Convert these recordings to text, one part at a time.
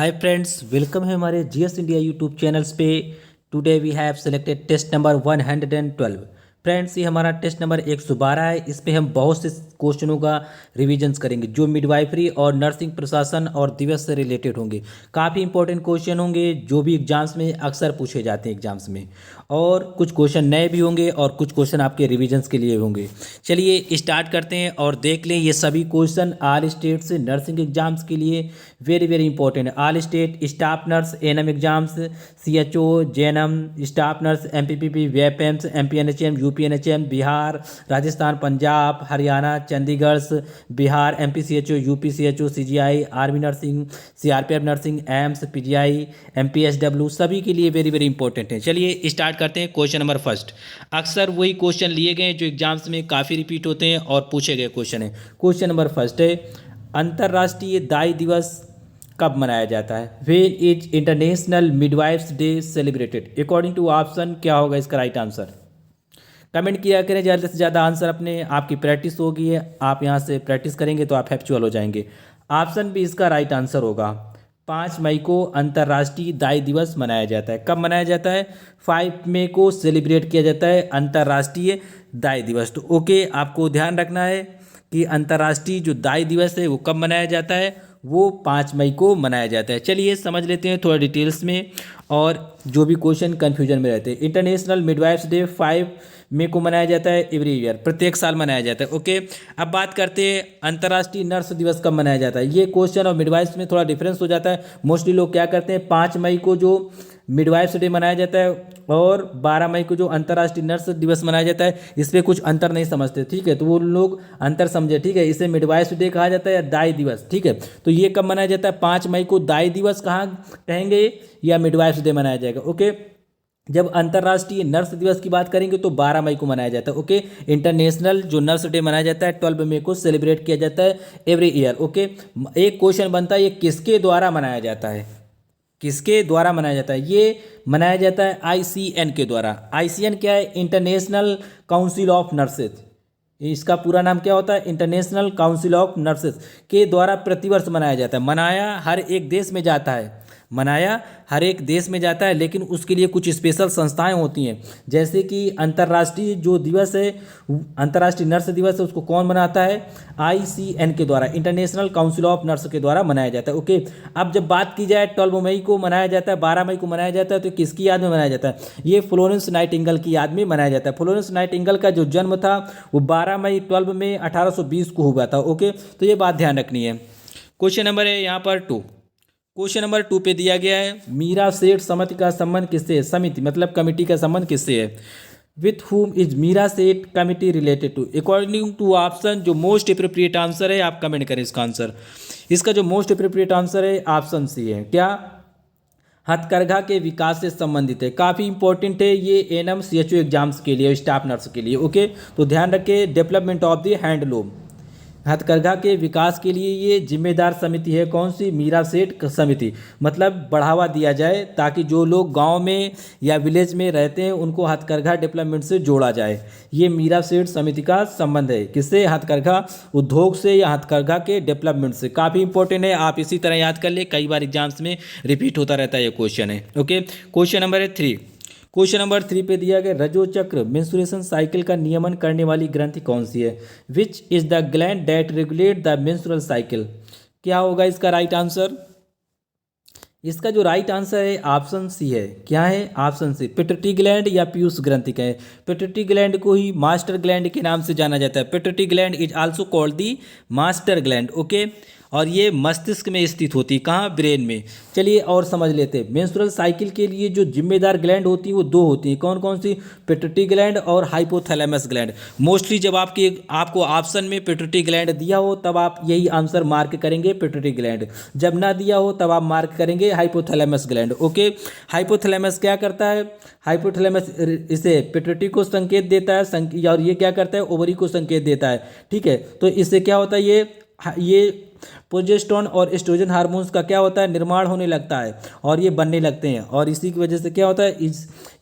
Hi friends, welcome है हमारे GS India YouTube channels पे। Today we have selected test number 112। Friends, ये हमारा टेस्ट नंबर 112 है। इस पे हम बहुत से क्वेश्चनों का रिविजन्स करेंगे जो मिडवाइफरी और नर्सिंग प्रशासन और दिवस से रिलेटेड होंगे। काफ़ी इंपॉर्टेंट क्वेश्चन होंगे जो भी एग्जाम्स में अक्सर पूछे जाते हैं एग्जाम्स में, और कुछ क्वेश्चन नए भी होंगे और कुछ क्वेश्चन आपके रिविजन्स के लिए होंगे। चलिए स्टार्ट करते हैं और देख लें। ये सभी क्वेश्चन ऑल स्टेट से नर्सिंग एग्जाम्स के लिए वेरी वेरी इंपॉर्टेंट है। All state staff nurse ANM exams, CHO, JNM, staff nurse, MPPP, वेपएम्स, MPNHM, UPNHM, Bihar, Rajasthan, Punjab, Haryana, Chandigarh, Bihar, MPCHO, UPCHO, CGI, army nursing, CRPF nursing, AIIMS, PGI, MPSW, सभी के लिए वेरी वेरी इंपॉर्टेंट है। चलिए स्टार्ट करते हैं। क्वेश्चन नंबर फर्स्ट, अक्सर वही क्वेश्चन लिए गए जो एग्जाम्स में काफ़ी रिपीट होते हैं और पूछे गए क्वेश्चन है। क्वेश्चन नंबर फर्स्ट है, अंतर्राष्ट्रीय दाई दिवस कब मनाया जाता है? When is international midwifes day celebrated? According to option क्या होगा इसका राइट आंसर? कमेंट किया करें ज़्यादा से ज़्यादा आंसर अपने। आपकी प्रैक्टिस होगी है, आप यहाँ से प्रैक्टिस करेंगे तो आप हैप्चुअल हो जाएंगे। ऑप्शन भी इसका राइट आंसर होगा। 5 मई को अंतर्राष्ट्रीय दाई दिवस मनाया जाता है। कब मनाया जाता है? 5 मई को सेलिब्रेट किया जाता है अंतर्राष्ट्रीय दाई दिवस। तो ओके, आपको ध्यान रखना है कि अंतर्राष्ट्रीय जो दाई दिवस है वो कब मनाया जाता है। वो 5 मई को मनाया जाता है। चलिए समझ लेते हैं थोड़ा डिटेल्स में, और जो भी क्वेश्चन कन्फ्यूजन में रहते हैं। इंटरनेशनल मिडवाइफ्स डे 5 मई को मनाया जाता है एवरी ईयर, प्रत्येक साल मनाया जाता है। ओके, अब बात करते हैं अंतर्राष्ट्रीय नर्स दिवस कब मनाया जाता है। ये क्वेश्चन और मिडवाइफ्स में थोड़ा डिफरेंस हो जाता है। मोस्टली लोग क्या करते हैं, 5 मई को जो मिडवाइफ्स डे मनाया जाता है और 12 मई को जो अंतर्राष्ट्रीय नर्स दिवस मनाया जाता है, इस पर कुछ अंतर नहीं समझते। ठीक है, तो वो लोग अंतर समझे। ठीक है, इसे मिडवाइफ्स डे कहा जाता है या दाई दिवस। ठीक है, तो ये कब मनाया जाता है? 5 मई को दाई दिवस कहाँ कहेंगे या मिडवाइफ्स डे मनाया जाएगा। ओके, जब अंतर्राष्ट्रीय नर्स दिवस की बात करेंगे तो 12 मई को मनाया जाता है। ओके, इंटरनेशनल जो नर्स डे मनाया जाता है 12 मई को सेलिब्रेट किया जाता है एवरी ईयर। ओके, एक क्वेश्चन बनता है, ये किसके द्वारा मनाया जाता है? किसके द्वारा मनाया जाता है? ये मनाया जाता है आईसीएन के द्वारा। आईसीएन क्या है? International council of nurses. इसका पूरा नाम क्या होता है? इंटरनेशनल काउंसिल ऑफ नर्सेज के द्वारा प्रतिवर्ष मनाया जाता है। मनाया हर एक देश में जाता है, मनाया हर एक देश में जाता है, लेकिन उसके लिए कुछ स्पेशल संस्थाएं होती हैं। जैसे कि अंतर्राष्ट्रीय जो दिवस है, अंतर्राष्ट्रीय नर्स दिवस है, उसको कौन मनाता है? आईसीएन के द्वारा, इंटरनेशनल काउंसिल ऑफ नर्स के द्वारा मनाया जाता है। ओके, अब जब बात की जाए 12 मई को मनाया जाता है, 12 मई को मनाया जाता है, तो किसकी याद में मनाया जाता है? ये फ्लोरेंस नाइटिंगेल की याद में मनाया जाता है। फ्लोरेंस नाइटिंगेल का जो जन्म था वो 12 मई 12 मई 1820 को हुआ था। ओके, तो ये बात ध्यान रखनी है। क्वेश्चन नंबर है यहाँ पर 2। क्वेश्चन नंबर 2 पे दिया गया है, मीरा सेठ समिति का संबंध किससे है? समिति मतलब कमिटी का संबंध किससे है? With whom is Meera Seth committee related to? According to option जो मोस्ट अप्रोप्रिएट आंसर है, आप कमेंट करें इसका आंसर। इसका जो मोस्ट अप्रोप्रिएट आंसर है ऑप्शन सी है। क्या? हथकरघा के विकास से संबंधित है। काफ़ी इंपॉर्टेंट है ये एएनएम सीएचओ एग्जाम्स के लिए, स्टाफ नर्स के लिए। ओके, तो ध्यान रखें, डेवलपमेंट ऑफ द हैंडलूम, हथकरघा के विकास के लिए ये जिम्मेदार समिति है। कौन सी? मीरा सेठ समिति। मतलब बढ़ावा दिया जाए ताकि जो लोग गांव में या विलेज में रहते हैं उनको हथकरघा डेवलपमेंट से जोड़ा जाए। ये मीरा सेठ समिति का संबंध है। किससे? हथकरघा उद्योग से या हथकरघा के डेवलपमेंट से। काफ़ी इंपॉर्टेंट है, आप इसी तरह याद कर ले, कई बार एग्जाम्स में रिपीट होता रहता है ये क्वेश्चन है। Okay, question number 3। Question number 3 पे दिया गया, रजोचक्र मेंस्ट्रुएशन साइकिल का नियमन करने वाली ग्रंथि कौन सी है? Which is the gland that regulate the menstrual cycle? क्या होगा इसका राइट आंसर? इसका जो राइट आंसर है ऑप्शन सी है। क्या है? ऑप्शन सी, पिट्यूटरी ग्लैंड या पीयूष ग्रंथि का है। पिट्यूटरी ग्लैंड को ही मास्टर ग्लैंड के नाम से जाना जाता है। Pituitary gland is also called the master gland. Okay, और ये मस्तिष्क में स्थित होती है। कहाँ? ब्रेन में। चलिए और समझ लेते हैं। मेंस्ट्रुअल साइकिल के लिए जो जिम्मेदार ग्लैंड होती है वो 2 होती हैं। कौन कौन सी? पिट्यूटरी ग्लैंड और हाइपोथैलेमस ग्लैंड। मोस्टली जब आपको ऑप्शन में पिट्यूटरी ग्लैंड दिया हो तब आप यही आंसर मार्क करेंगे, पिट्यूटरी ग्लैंड। जब ना दिया हो तब आप मार्क करेंगे हाइपोथैलेमस ग्लैंड। ओके, हाइपोथैलेमस क्या करता है? हाइपोथैलेमस इसे पिट्यूटरी को संकेत देता है, और ये क्या करता है? ओवरी को संकेत देता है। ठीक है, तो इससे क्या होता है? ये प्रोजेस्टेरोन और एस्ट्रोजन हार्मोन्स का क्या होता है? निर्माण होने लगता है और ये बनने लगते हैं, और इसी की वजह से क्या होता है?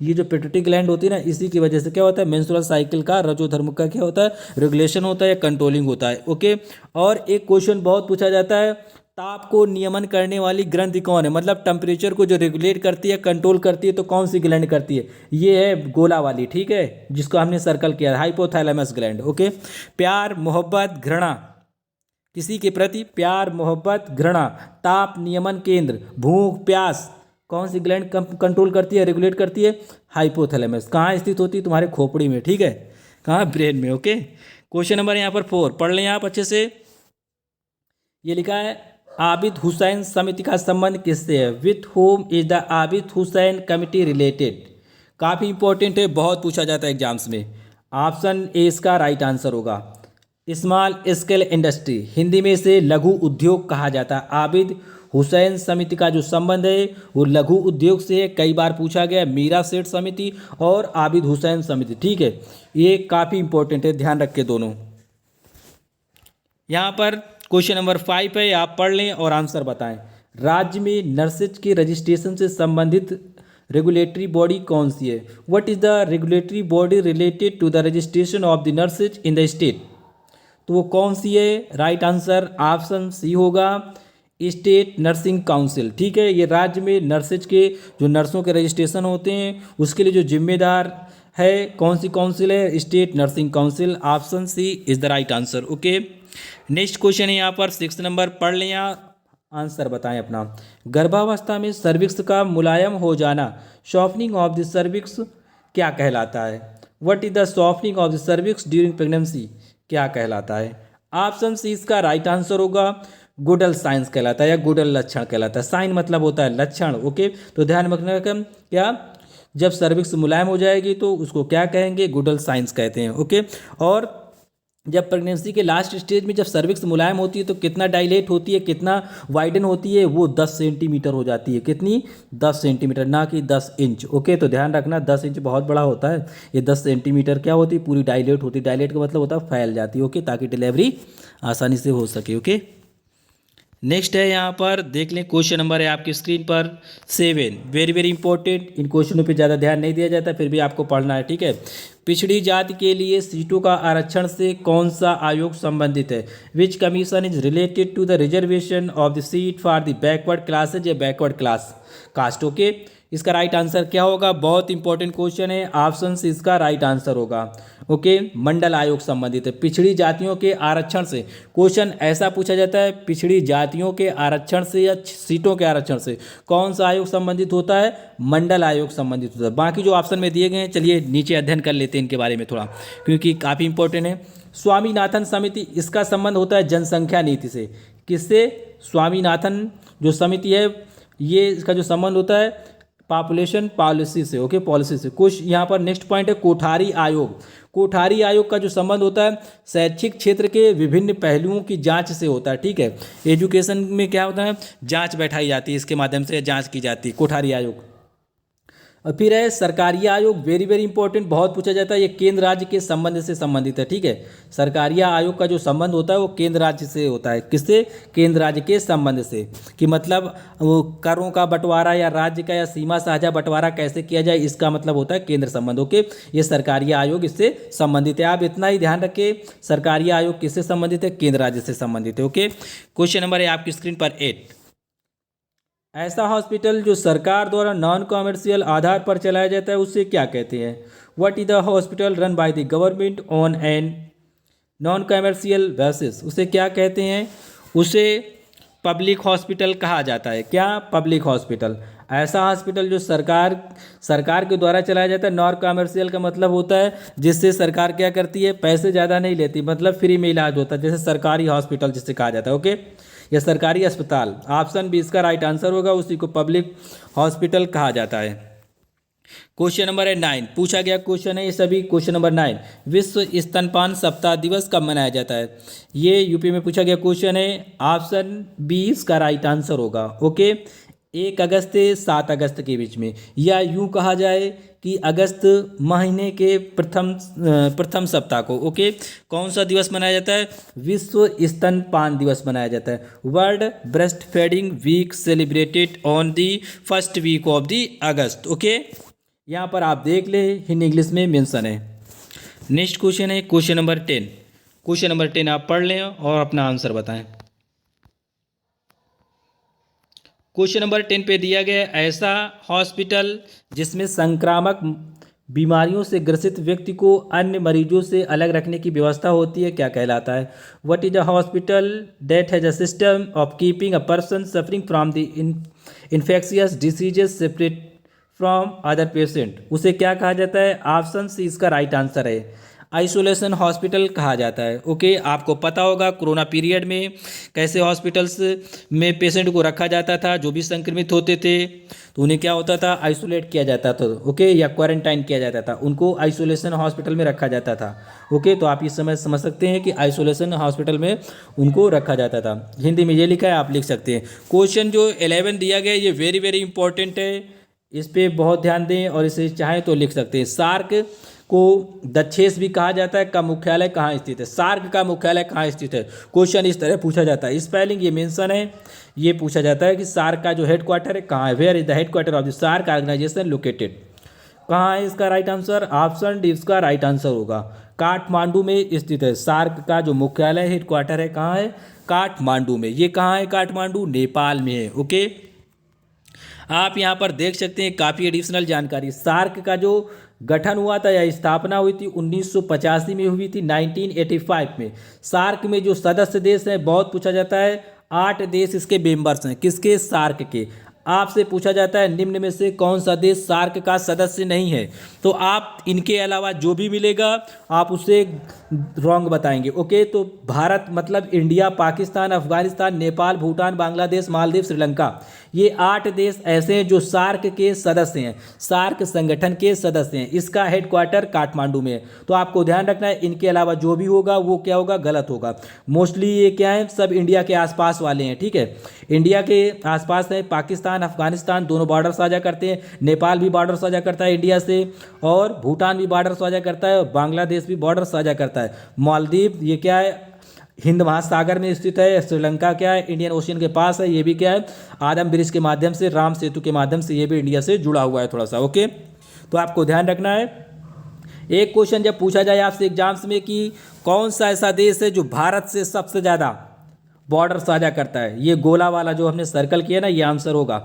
ये जो पिट्यूटरी ग्लैंड होती है ना, इसी की वजह से क्या होता है? मेंस्ट्रुअल साइकिल का रजोधर्म का क्या होता है? रेगुलेशन होता है या कंट्रोलिंग होता है। ओके, और एक क्वेश्चन बहुत पूछा जाता है, ताप को नियमन करने वाली ग्रंथि कौन है, मतलब टेम्परेचर को जो रेगुलेट करती है, कंट्रोल करती है, तो कौन सी ग्लैंड करती है, ये है गोला वाली, ठीक है, जिसको हमने सर्कल किया, हाइपोथैलेमस ग्लैंड। ओके। प्यार, मोहब्बत, घृणा, किसी के प्रति प्यार, मोहब्बत, घृणा, ताप नियमन केंद्र, भूख, प्यास, कौन सी ग्लैंड कंट्रोल करती है, रेगुलेट करती है, हाइपोथैलेमस। कहाँ स्थित होती है, तुम्हारे खोपड़ी में, ठीक है, कहाँ, ब्रेन में। ओके। क्वेश्चन नंबर यहाँ पर 4 पढ़ लें आप अच्छे से। ये लिखा है आबिद हुसैन समिति का संबंध किससे है, with home is the Abid Hussain committee related. काफ़ी इंपॉर्टेंट है, बहुत पूछा जाता है एग्जाम्स में। ऑप्शन ए इसका राइट आंसर होगा। स्मॉल स्केल इंडस्ट्री, हिंदी में इसे लघु उद्योग कहा जाता है। आबिद हुसैन समिति का जो संबंध है वो लघु उद्योग से है, कई बार पूछा गया, मीरा सेठ समिति और आबिद हुसैन समिति, ठीक है, ये काफ़ी इंपॉर्टेंट है, ध्यान रख के दोनों। यहाँ पर क्वेश्चन नंबर 5 है, आप पढ़ लें और आंसर बताएं। राज्य में नर्सेज के रजिस्ट्रेशन से संबंधित रेगुलेटरी बॉडी कौन सी है, what is the regulatory body related to the registration of the nurses in the state, तो वो कौन सी है, राइट आंसर ऑप्शन सी होगा, स्टेट नर्सिंग काउंसिल, ठीक है। ये राज्य में नर्सेज के जो नर्सों के रजिस्ट्रेशन होते हैं उसके लिए जो जिम्मेदार है, कौन सी काउंसिल है, state nursing council, option C is the right answer. Okay. Next question है यहाँ पर 6 नंबर, पढ़ लें, यहाँ आंसर बताएं अपना। गर्भावस्था में सर्विक्स का मुलायम हो जाना, सॉफ्टनिंग ऑफ द सर्विक्स, क्या कहलाता है, what is the softening of the cervix during pregnancy, क्या कहलाता है, ऑप्शन सी इसका राइट आंसर होगा, गुडल साइंस कहलाता है या गुडल लक्षण कहलाता है। साइन मतलब होता है लक्षण। ओके। तो ध्यान रखना क्या, जब सर्विक्स मुलायम हो जाएगी तो उसको क्या कहेंगे, गुडल साइंस कहते हैं। ओके। और जब प्रेगनेंसी के लास्ट स्टेज में जब सर्विक्स मुलायम होती है तो कितना डायलेट होती है, कितना वाइडन होती है, वो 10 सेंटीमीटर हो जाती है। कितनी, 10 सेंटीमीटर, ना कि 10 इंच। ओके। तो ध्यान रखना 10 इंच बहुत बड़ा होता है, ये 10 सेंटीमीटर क्या होती है, पूरी डायलेट होती है। डायलेट का मतलब होता है फैल जाती है। ओके, ताकि डिलीवरी आसानी से हो सके। ओके। नेक्स्ट है यहाँ पर देख लें, क्वेश्चन नंबर है आपकी स्क्रीन पर 7, वेरी वेरी इंपॉर्टेंट। इन क्वेश्चनों पे ज़्यादा ध्यान नहीं दिया जाता, फिर भी आपको पढ़ना है, ठीक है। पिछड़ी जाति के लिए सीटों का आरक्षण से कौन सा आयोग संबंधित है, which commission is related to the reservation of the seat for the backward classes या बैकवर्ड क्लास कास्ट। ओके। इसका राइट आंसर क्या होगा, बहुत इंपॉर्टेंट क्वेश्चन है, ऑप्शन सी इसका राइट आंसर होगा। ओके। मंडल आयोग संबंधित है पिछड़ी जातियों के आरक्षण से। क्वेश्चन ऐसा पूछा जाता है, पिछड़ी जातियों के आरक्षण से या सीटों के आरक्षण से कौन सा आयोग संबंधित होता है, मंडल आयोग संबंधित होता है। बाकी जो ऑप्शन में दिए गए हैं, चलिए नीचे अध्ययन कर लेते हैं इनके बारे में थोड़ा, क्योंकि काफ़ी इंपॉर्टेंट है। स्वामीनाथन समिति, इसका संबंध होता है जनसंख्या नीति से। किससे, स्वामीनाथन जो समिति है, ये इसका जो संबंध होता है पॉपुलेशन पॉलिसी से। ओके, पॉलिसी से। कुछ यहाँ पर नेक्स्ट पॉइंट है कोठारी आयोग। कोठारी आयोग का जो संबंध होता है शैक्षिक क्षेत्र के विभिन्न पहलुओं की जांच से होता है, ठीक है। एजुकेशन में क्या होता है, जांच बैठाई जाती है, इसके माध्यम से जांच की जाती है, कोठारी आयोग। और फिर है सरकारी आयोग, वेरी वेरी इंपॉर्टेंट, बहुत पूछा जाता है, ये केंद्र राज्य के संबंध से संबंधित है, ठीक है। सरकारी आयोग का जो संबंध होता है वो केंद्र राज्य से होता है। किससे, केंद्र राज्य के संबंध से, कि मतलब वो करों का बंटवारा या राज्य का या सीमा साझा बंटवारा कैसे किया जाए, इसका मतलब होता है केंद्र संबंध। ओके, ये सरकारी आयोग इससे संबंधित है। आप इतना ही ध्यान रखिए, सरकारी आयोग किससे संबंधित है, केंद्र राज्य से संबंधित है। ओके। क्वेश्चन नंबर है आपकी स्क्रीन पर 8, ऐसा हॉस्पिटल जो सरकार द्वारा नॉन कॉमर्शियल आधार पर चलाया जाता है उसे क्या कहते हैं, what is the hospital run by the government on an non commercial basis, उसे क्या कहते हैं, उसे पब्लिक हॉस्पिटल कहा जाता है। क्या, पब्लिक हॉस्पिटल। ऐसा हॉस्पिटल जो सरकार के द्वारा चलाया जाता है। नॉन कॉमर्शियल का मतलब होता है जिससे सरकार क्या करती है, पैसे ज़्यादा नहीं लेती, मतलब फ्री में इलाज होता है, जैसे सरकारी हॉस्पिटल जिसे कहा जाता है। ओके, या सरकारी अस्पताल, ऑप्शन बी इसका राइट आंसर होगा, उसी को पब्लिक हॉस्पिटल कहा जाता है। क्वेश्चन नंबर है 9, पूछा गया क्वेश्चन है ये सभी। क्वेश्चन नंबर 9, विश्व स्तनपान सप्ताह दिवस कब मनाया जाता है, ये यूपी में पूछा गया क्वेश्चन है, ऑप्शन बी इसका राइट आंसर होगा। ओके, 1 अगस्त से 7 अगस्त के बीच में, या यूँ कहा जाए कि अगस्त महीने के प्रथम सप्ताह को। ओके, कौन सा दिवस मनाया जाता है, विश्व स्तनपान दिवस मनाया जाता है। World breast feeding week celebrated on the first week of the August. Okay, यहाँ पर आप देख ले, हिंदी इंग्लिश में मेंशन है। नेक्स्ट क्वेश्चन है क्वेश्चन नंबर 10। क्वेश्चन नंबर 10 आप पढ़ लें और अपना आंसर बताएं। क्वेश्चन नंबर 10 पे दिया गया है, ऐसा हॉस्पिटल जिसमें संक्रामक बीमारियों से ग्रसित व्यक्ति को अन्य मरीजों से अलग रखने की व्यवस्था होती है, क्या कहलाता है? What is a hospital that has a system of keeping a person suffering from the infectious diseases separate from other patient, उसे क्या कहा जाता है? ऑप्शन सी इसका राइट आंसर है, आइसोलेशन हॉस्पिटल कहा जाता है। ओके, आपको पता होगा कोरोना पीरियड में कैसे हॉस्पिटल्स में पेशेंट को रखा जाता था, जो भी संक्रमित होते थे तो उन्हें क्या होता था? आइसोलेट किया जाता था। ओके, या क्वारंटाइन किया जाता था, उनको आइसोलेशन हॉस्पिटल में रखा जाता था। ओके, तो आप इस समय समझ सकते हैं कि आइसोलेशन हॉस्पिटल में उनको रखा जाता था। हिंदी में ये लिखा है, आप लिख सकते हैं। क्वेश्चन जो 11 दिया गया ये वेरी वेरी इंपॉर्टेंट है, इस पर बहुत ध्यान दें और इसे चाहें तो लिख सकते हैं। सार्क को दक्षेस भी कहा जाता है, का मुख्यालय कहाँ स्थित है? सार्क का मुख्यालय कहाँ स्थित है? क्वेश्चन इस तरह पूछा जाता है। स्पेलिंग ये मेंशन है, ये पूछा जाता है कि सार्क का जो हेडक्वार्टर है कहाँ है? Where is the headquarter of the SAARC organization located? कहाँ है इसका राइट आंसर? ऑप्शन डी इसका राइट आंसर होगा, काठमांडू में स्थित है। सार्क का जो मुख्यालय हेडक्वार्टर है कहाँ है? काठमांडू में। ये कहाँ है? काठमांडू नेपाल में है। ओके, आप यहाँ पर देख सकते हैं काफ़ी एडिशनल जानकारी। सार्क का जो गठन हुआ था या स्थापना हुई थी 1985 में हुई थी, 1985 में। सार्क में जो सदस्य देश हैं बहुत पूछा जाता है, 8 देश इसके मेंबर्स हैं। किसके? सार्क के। आपसे पूछा जाता है निम्न में से कौन सा देश सार्क का सदस्य नहीं है, तो आप इनके अलावा जो भी मिलेगा आप उसे रॉन्ग बताएंगे। ओके, तो भारत मतलब इंडिया, पाकिस्तान, अफगानिस्तान, नेपाल, भूटान, बांग्लादेश, मालदीव, श्रीलंका, ये 8 देश ऐसे हैं जो सार्क के सदस्य हैं, सार्क संगठन के सदस्य हैं। इसका हेडक्वार्टर काठमांडू में है। तो आपको ध्यान रखना है, इनके अलावा जो भी होगा वो क्या होगा? गलत होगा। मोस्टली ये क्या है? सब इंडिया के आसपास वाले हैं। ठीक है, इंडिया के आसपास है। पाकिस्तान, अफगानिस्तान दोनों बॉर्डर साझा करते हैं, नेपाल भी बॉर्डर साझा करता है इंडिया से, और भूटान भी बॉर्डर साझा करता है, और बांग्लादेश भी बॉर्डर साझा करता है। मालदीव ये क्या है? हिंद महासागर में स्थित है। श्रीलंका क्या है? इंडियन ओशियन के पास है। ये भी क्या है? आदम ब्रिज के माध्यम से, राम सेतु के माध्यम से ये भी इंडिया से जुड़ा हुआ है थोड़ा सा। ओके, तो आपको ध्यान रखना है। एक क्वेश्चन जब पूछा जाए आपसे एग्जाम्स में कि कौन सा ऐसा देश है जो भारत से सबसे ज़्यादा बॉर्डर साझा करता है, ये गोला वाला जो हमने सर्कल किया ना, ये आंसर होगा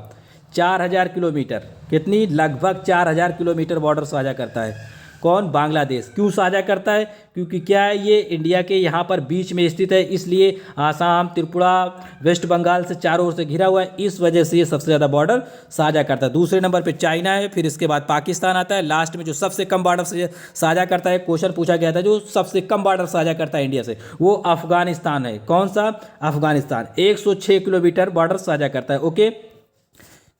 4000 किलोमीटर। कितनी? लगभग 4000 किलोमीटर बॉर्डर साझा करता है। कौन? बांग्लादेश। क्यों साझा करता है? क्योंकि क्या है, ये इंडिया के यहाँ पर बीच में स्थित है, इसलिए आसाम, त्रिपुरा, वेस्ट बंगाल से चारों ओर से घिरा हुआ है, इस वजह से ये सबसे ज़्यादा बॉर्डर साझा करता है। दूसरे नंबर पे चाइना है, फिर इसके बाद पाकिस्तान आता है, लास्ट में जो सबसे कम बॉर्डर से साझा करता है, क्वेश्चन पूछा गया था जो सबसे कम बॉर्डर साझा करता है इंडिया से, वो अफगानिस्तान है। कौन सा? अफगानिस्तान 106 किलोमीटर बॉर्डर साझा करता है। ओके,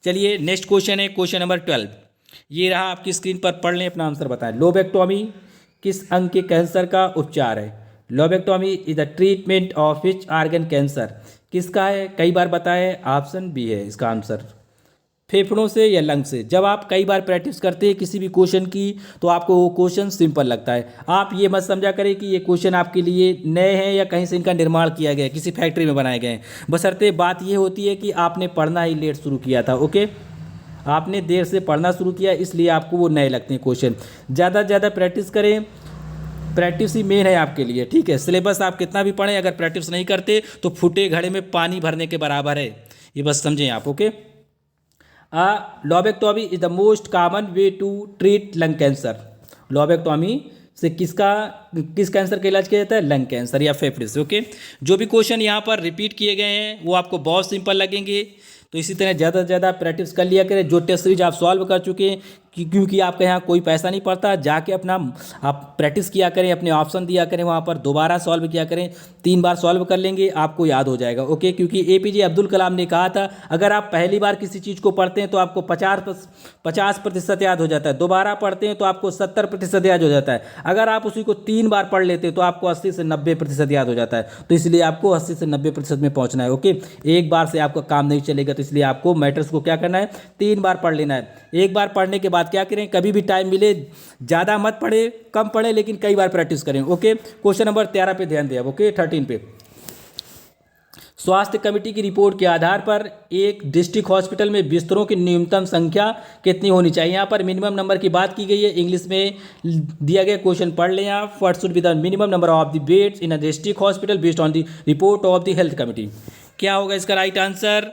चलिए नेक्स्ट क्वेश्चन है क्वेश्चन नंबर 12। ये रहा आपकी स्क्रीन पर, पढ़ लें, अपना आंसर बताएं। लोबेक्टोमी किस अंग के कैंसर का उपचार है? Lobectomy is the treatment of which organ cancer? किसका है? कई बार बताएं। ऑप्शन बी है इसका आंसर, फेफड़ों से या लंग से। जब आप कई बार प्रैक्टिस करते हैं किसी भी क्वेश्चन की तो आपको वो क्वेश्चन सिंपल लगता है। आप ये मत समझा करें कि ये क्वेश्चन आपके लिए नए हैं या कहीं से इनका निर्माण किया गया है, किसी फैक्ट्री में बनाए गए हैं। बशर्ते बात ये होती है कि आपने पढ़ना ही लेट शुरू किया था। ओके, आपने देर से पढ़ना शुरू किया, इसलिए आपको वो नए लगते हैं क्वेश्चन। ज़्यादा से ज़्यादा प्रैक्टिस करें, प्रैक्टिस ही मेन है आपके लिए। ठीक है, सिलेबस आप कितना भी पढ़ें, अगर प्रैक्टिस नहीं करते तो फूटे घड़े में पानी भरने के बराबर है, ये बस समझें आप। Okay, lobectomy is the most common way to treat lung cancer. Lobectomy से किस कैंसर का इलाज किया जाता है? लंग कैंसर या फेफड़े से। ओके, जो भी क्वेश्चन यहाँ पर रिपीट किए गए हैं वो आपको बहुत सिंपल लगेंगे, तो इसी तरह ज़्यादा से ज़्यादा प्रैक्टिस कर लिया करें। जो टेस्ट सीरीज आप सॉल्व कर चुके हैं, क्योंकि आपके यहाँ कोई पैसा नहीं पड़ता, जाके अपना आप प्रैक्टिस किया करें, अपने ऑप्शन दिया करें, वहाँ पर दोबारा सॉल्व किया करें। 3 बार सॉल्व कर लेंगे आपको याद हो जाएगा। ओके, क्योंकि APJ अब्दुल कलाम ने कहा था अगर आप पहली बार किसी चीज़ को पढ़ते हैं तो आपको 50% याद हो जाता है, दोबारा पढ़ते हैं तो आपको 70% याद हो जाता है, अगर आप उसी को 3 बार पढ़ लेते हैं तो आपको 80 से 90% याद हो जाता है। तो इसलिए आपको 80 से 90% में पहुँचना है। ओके, एक बार से आपका काम नहीं चलेगा, तो इसलिए आपको मैटर्स को क्या करना है? 3 बार पढ़ लेना है। एक बार पढ़ने के बाद क्या करें, कभी भी टाइम मिले ज़्यादा मत पढ़े, कम पढ़े, लेकिन कई बार प्रैक्टिस करें। ओके, क्वेश्चन नंबर 13 पे ध्यान दें। ओके, 13 पे स्वास्थ्य कमेटी की रिपोर्ट के आधार पर एक डिस्ट्रिक्ट हॉस्पिटल में बिस्तरों की न्यूनतम संख्या कितनी होनी चाहिए? यहाँ पर मिनिमम नंबर की बात की गई है, इंग्लिश में दिया गया क्वेश्चन पढ़ लें आप। What should be the minimum number of the beds in a district hospital based on the report of the health committee? क्या होगा इसका राइट आंसर? ऑप्शन सी इसका राइट आंसर है, 100 बेड्स। ओके, क्वेश्चन नंबर 14 पे ध्यान दें। Okay, 13 पे स्वास्थ्य कमेटी की रिपोर्ट के आधार पर एक डिस्ट्रिक्ट हॉस्पिटल में बिस्तरों की न्यूनतम संख्या कितनी होनी चाहिए? यहाँ पर मिनिमम नंबर की बात की गई है, इंग्लिश में दिया गया क्वेश्चन पढ़ लें आप। What should be the minimum number of the beds in a district hospital based on the report of the health committee? क्या होगा इसका राइट आंसर?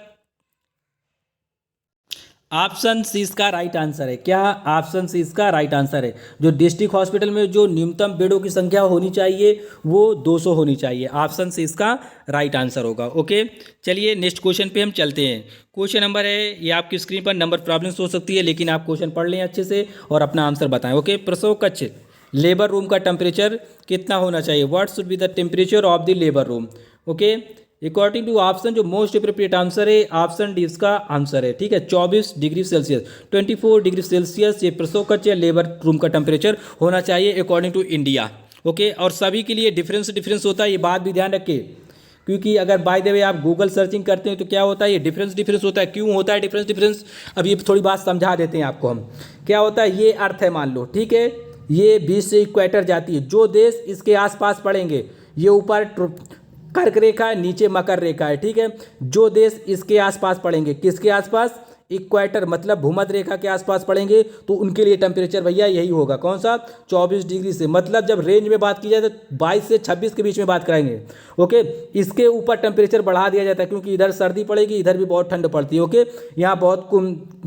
ऑप्शन सी इसका राइट आंसर है। क्या? ऑप्शन सी इसका राइट आंसर है। जो district hospital में जो न्यूनतम बेडों की संख्या होनी चाहिए वो 200 होनी चाहिए। ऑप्शन सी इसका राइट आंसर होगा। ओके, चलिए नेक्स्ट क्वेश्चन पे हम चलते हैं। क्वेश्चन नंबर है, ये आपकी स्क्रीन पर नंबर प्रॉब्लम्स हो सकती है, लेकिन आप क्वेश्चन पढ़ लें अच्छे से और अपना आंसर बताएं। ओके, प्रसव कक्ष लेबर रूम का टेम्परेचर कितना होना चाहिए? What should be the temperature of the labour room? Okay, according to option जो मोस्ट अप्रोप्रिएट आंसर है ऑप्शन डी इसका आंसर है। ठीक है, 24 डिग्री सेल्सियस 24 डिग्री सेल्सियस ये प्रसव कक्ष या लेबर रूम का टेम्परेचर होना चाहिए अकॉर्डिंग टू इंडिया। ओके, और सभी के लिए डिफरेंस होता है, ये बात भी ध्यान रखिए, क्योंकि अगर बाय द वे आप गूगल सर्चिंग करते हैं तो क्या होता है, ये डिफरेंस होता है। क्यों होता है डिफरेंस? अब ये थोड़ी बात समझा देते हैं आपको हम। क्या होता है, ये अर्थ है मान लो, ठीक है, ये बीच से इक्वेटर जाती है, जो देश इसके आसपास पड़ेंगे, ये ऊपर कर्क रेखा है, नीचे मकर रेखा है। ठीक है, जो देश इसके आसपास पड़ेंगे, किसके आसपास? इक्वेटर मतलब भूमध्य रेखा के आसपास पड़ेंगे, तो उनके लिए टेम्परेचर भैया यही होगा। कौन सा? 24 डिग्री से, मतलब जब रेंज में बात की जाए तो 22 से 26 के बीच में बात कराएंगे। ओके, इसके ऊपर टेम्परेचर बढ़ा दिया जाता है, क्योंकि इधर सर्दी पड़ेगी, इधर भी बहुत ठंड पड़ती है। ओके, यहाँ बहुत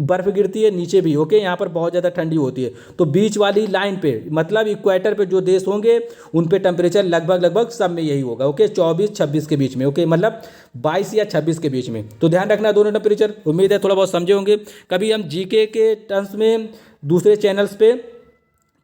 बर्फ गिरती है, नीचे भी। ओके, यहाँ पर बहुत ज़्यादा ठंडी होती है, तो बीच वाली लाइन पे मतलब इक्वेटर पे जो देश होंगे उन पे टेम्परेचर लगभग सब में यही होगा। ओके, 24-26 के बीच में। ओके, मतलब 22 या 26 के बीच में। तो ध्यान रखना दोनों टेम्परेचर। उम्मीद है थोड़ा बहुत समझे होंगे। कभी हम जीके के टर्म्स में दूसरे चैनल्स पे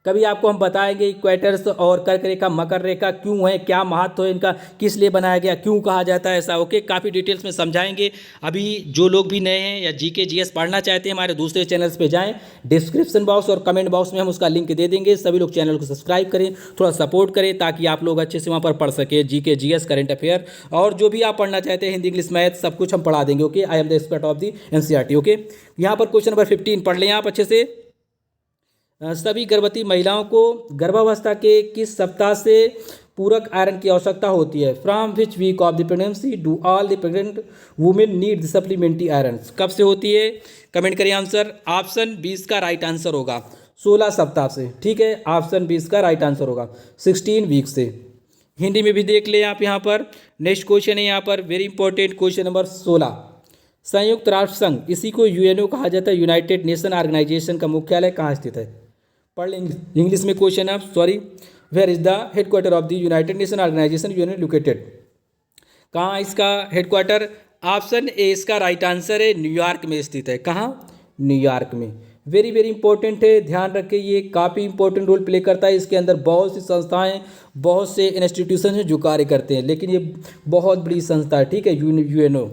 कभी आपको हम बताएंगे इक्वेटर्स और कर्क रेखा मकर रेखा क्यों है, क्या महत्व है इनका, किस लिए बनाया गया, क्यों कहा जाता है ऐसा। ओके, काफ़ी डिटेल्स में समझाएंगे। अभी जो लोग भी नए हैं या जीके जीएस पढ़ना चाहते हैं, हमारे दूसरे चैनल्स पे जाएं, डिस्क्रिप्शन बॉक्स और कमेंट बॉक्स में हम उसका लिंक दे देंगे। सभी लोग चैनल को सब्सक्राइब करें, थोड़ा सपोर्ट करें, ताकि आप लोग अच्छे से वहाँ पर पढ़ सकें। जीके जीएस करेंट अफेयर और जो भी आप पढ़ना चाहते हैं, हिंदी इंग्लिश मैथ सब कुछ हम पढ़ा देंगे। Okay, I am the expert of the NCERT. Okay, यहाँ पर क्वेश्चन नंबर 15 पढ़ लें आप अच्छे से। सभी गर्भवती महिलाओं को गर्भावस्था के किस सप्ताह से पूरक आयरन की आवश्यकता होती है? From which week of the pregnancy do all the pregnant women need supplementary iron? कब से होती है? कमेंट करिए आंसर। ऑप्शन 20 का राइट आंसर होगा 16 सप्ताह से। ठीक है, ऑप्शन 20 का राइट आंसर होगा 16 वीक से। हिंदी में भी देख ले आप यहाँ पर। नेक्स्ट क्वेश्चन है यहाँ पर वेरी इंपॉर्टेंट, क्वेश्चन नंबर 16। संयुक्त राष्ट्र संघ, इसी को यूएनओ कहा जाता है, यूनाइटेड नेशन ऑर्गेनाइजेशन का मुख्यालय कहाँ स्थित है? पढ़ लेंगे इंग्लिश में क्वेश्चन आप, sorry. Where is the headquarter of the United Nation Organization UNO located? कहाँ इसका हेडक्वार्टर? ऑप्शन ए इसका राइट आंसर है, न्यूयॉर्क में स्थित है। कहाँ? न्यूयॉर्क में। वेरी इंपॉर्टेंट है, ध्यान रखिए, ये काफ़ी इंपॉर्टेंट रोल प्ले करता है। इसके अंदर बहुत सी संस्थाएं, बहुत से इंस्टीट्यूशन हैं जो कार्य करते हैं, लेकिन ये बहुत बड़ी संस्था है। ठीक है, यूएनओ।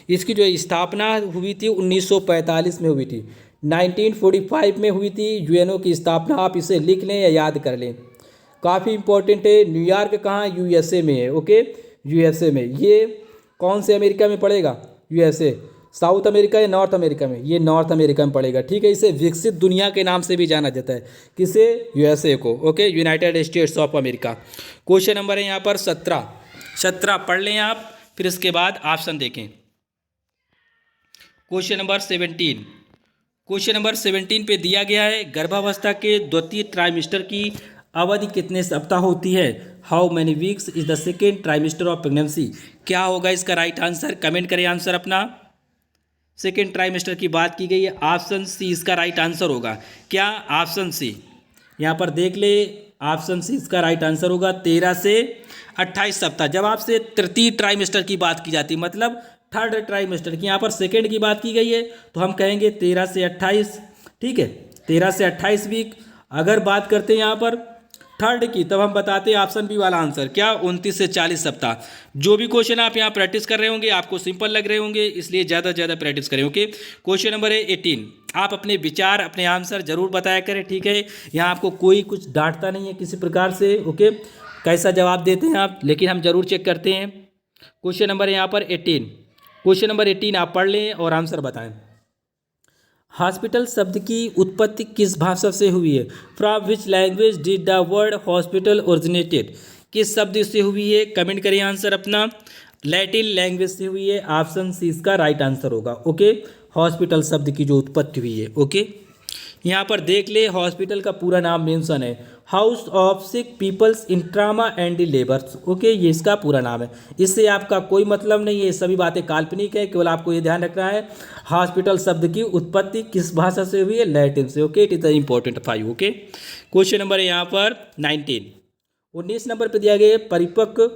इसकी जो स्थापना हुई थी 1945 में हुई थी, 1945 में हुई थी यूएनओ की स्थापना। आप इसे लिख लें या याद कर लें, काफ़ी इंपॉर्टेंट है। न्यूयॉर्क कहाँ? यूएसए में है। ओके, यूएसए में। ये कौन से अमेरिका में पड़ेगा? यूएसए। साउथ अमेरिका या नॉर्थ अमेरिका में? ये नॉर्थ अमेरिका में पड़ेगा। ठीक है, इसे विकसित दुनिया के नाम से भी जाना जाता है। किसे? यूएसए को। Okay, United states of America. Question number है यहाँ पर 17 पढ़ लें आप, फिर इसके बाद ऑप्शन देखें। क्वेश्चन नंबर 17 पे दिया गया है, गर्भावस्था के द्वितीय ट्राइमेस्टर की अवधि कितने सप्ताह होती है? How many weeks is the second trimester of pregnancy? क्या होगा इसका राइट आंसर? कमेंट करें आंसर अपना। सेकेंड ट्राइमेस्टर की बात की गई है, ऑप्शन सी इसका राइट आंसर होगा। क्या? Option C. यहाँ पर देख ले, ऑप्शन सी इसका राइट आंसर होगा 13 से 28 सप्ताह। जब आपसे तृतीय ट्राइमेस्टर की बात की जाती है, मतलब थर्ड ट्राइमेस्टर की, यहाँ पर सेकेंड की बात की गई है, तो हम कहेंगे 13 से 28। ठीक है, 13 से 28 वीक। अगर बात करते हैं यहाँ पर थर्ड की, तब हम बताते हैं ऑप्शन बी वाला आंसर। क्या? 29 से 40 सप्ताह। जो भी क्वेश्चन आप यहाँ प्रैक्टिस कर रहे होंगे, आपको सिंपल लग रहे होंगे, इसलिए ज़्यादा प्रैक्टिस करें। ओके, क्वेश्चन नंबर है 18। आप अपने विचार, अपने आंसर जरूर बताया करें। ठीक है, यहाँ आपको कोई कुछ डांटता नहीं है किसी प्रकार से। ओके, कैसा जवाब देते हैं आप, लेकिन हम जरूर चेक करते हैं। क्वेश्चन नंबर है यहाँ पर 18। क्वेश्चन नंबर 18 आप पढ़ लें और आंसर बताएं। हॉस्पिटल शब्द की उत्पत्ति किस भाषा से हुई है? From which language did the word hospital originated? किस शब्द से हुई है? कमेंट करिए आंसर अपना। लैटिन लैंग्वेज से हुई है, ऑप्शन सी इसका राइट आंसर होगा। ओके, हॉस्पिटल शब्द की जो उत्पत्ति हुई है। ओके, यहाँ पर देख ले, हॉस्पिटल का पूरा नाम मेंशन है, house of sick peoples in trauma and labours. Okay, ये इसका पूरा नाम है। इससे आपका कोई मतलब नहीं है, ये सभी बातें काल्पनिक है, केवल आपको ये ध्यान रखना है हॉस्पिटल शब्द की उत्पत्ति किस भाषा से हुई है, लैटिन से। Okay, it is the important 5। Okay, question number है यहाँ पर 19। 19 नंबर पर दिया गया परिपक्व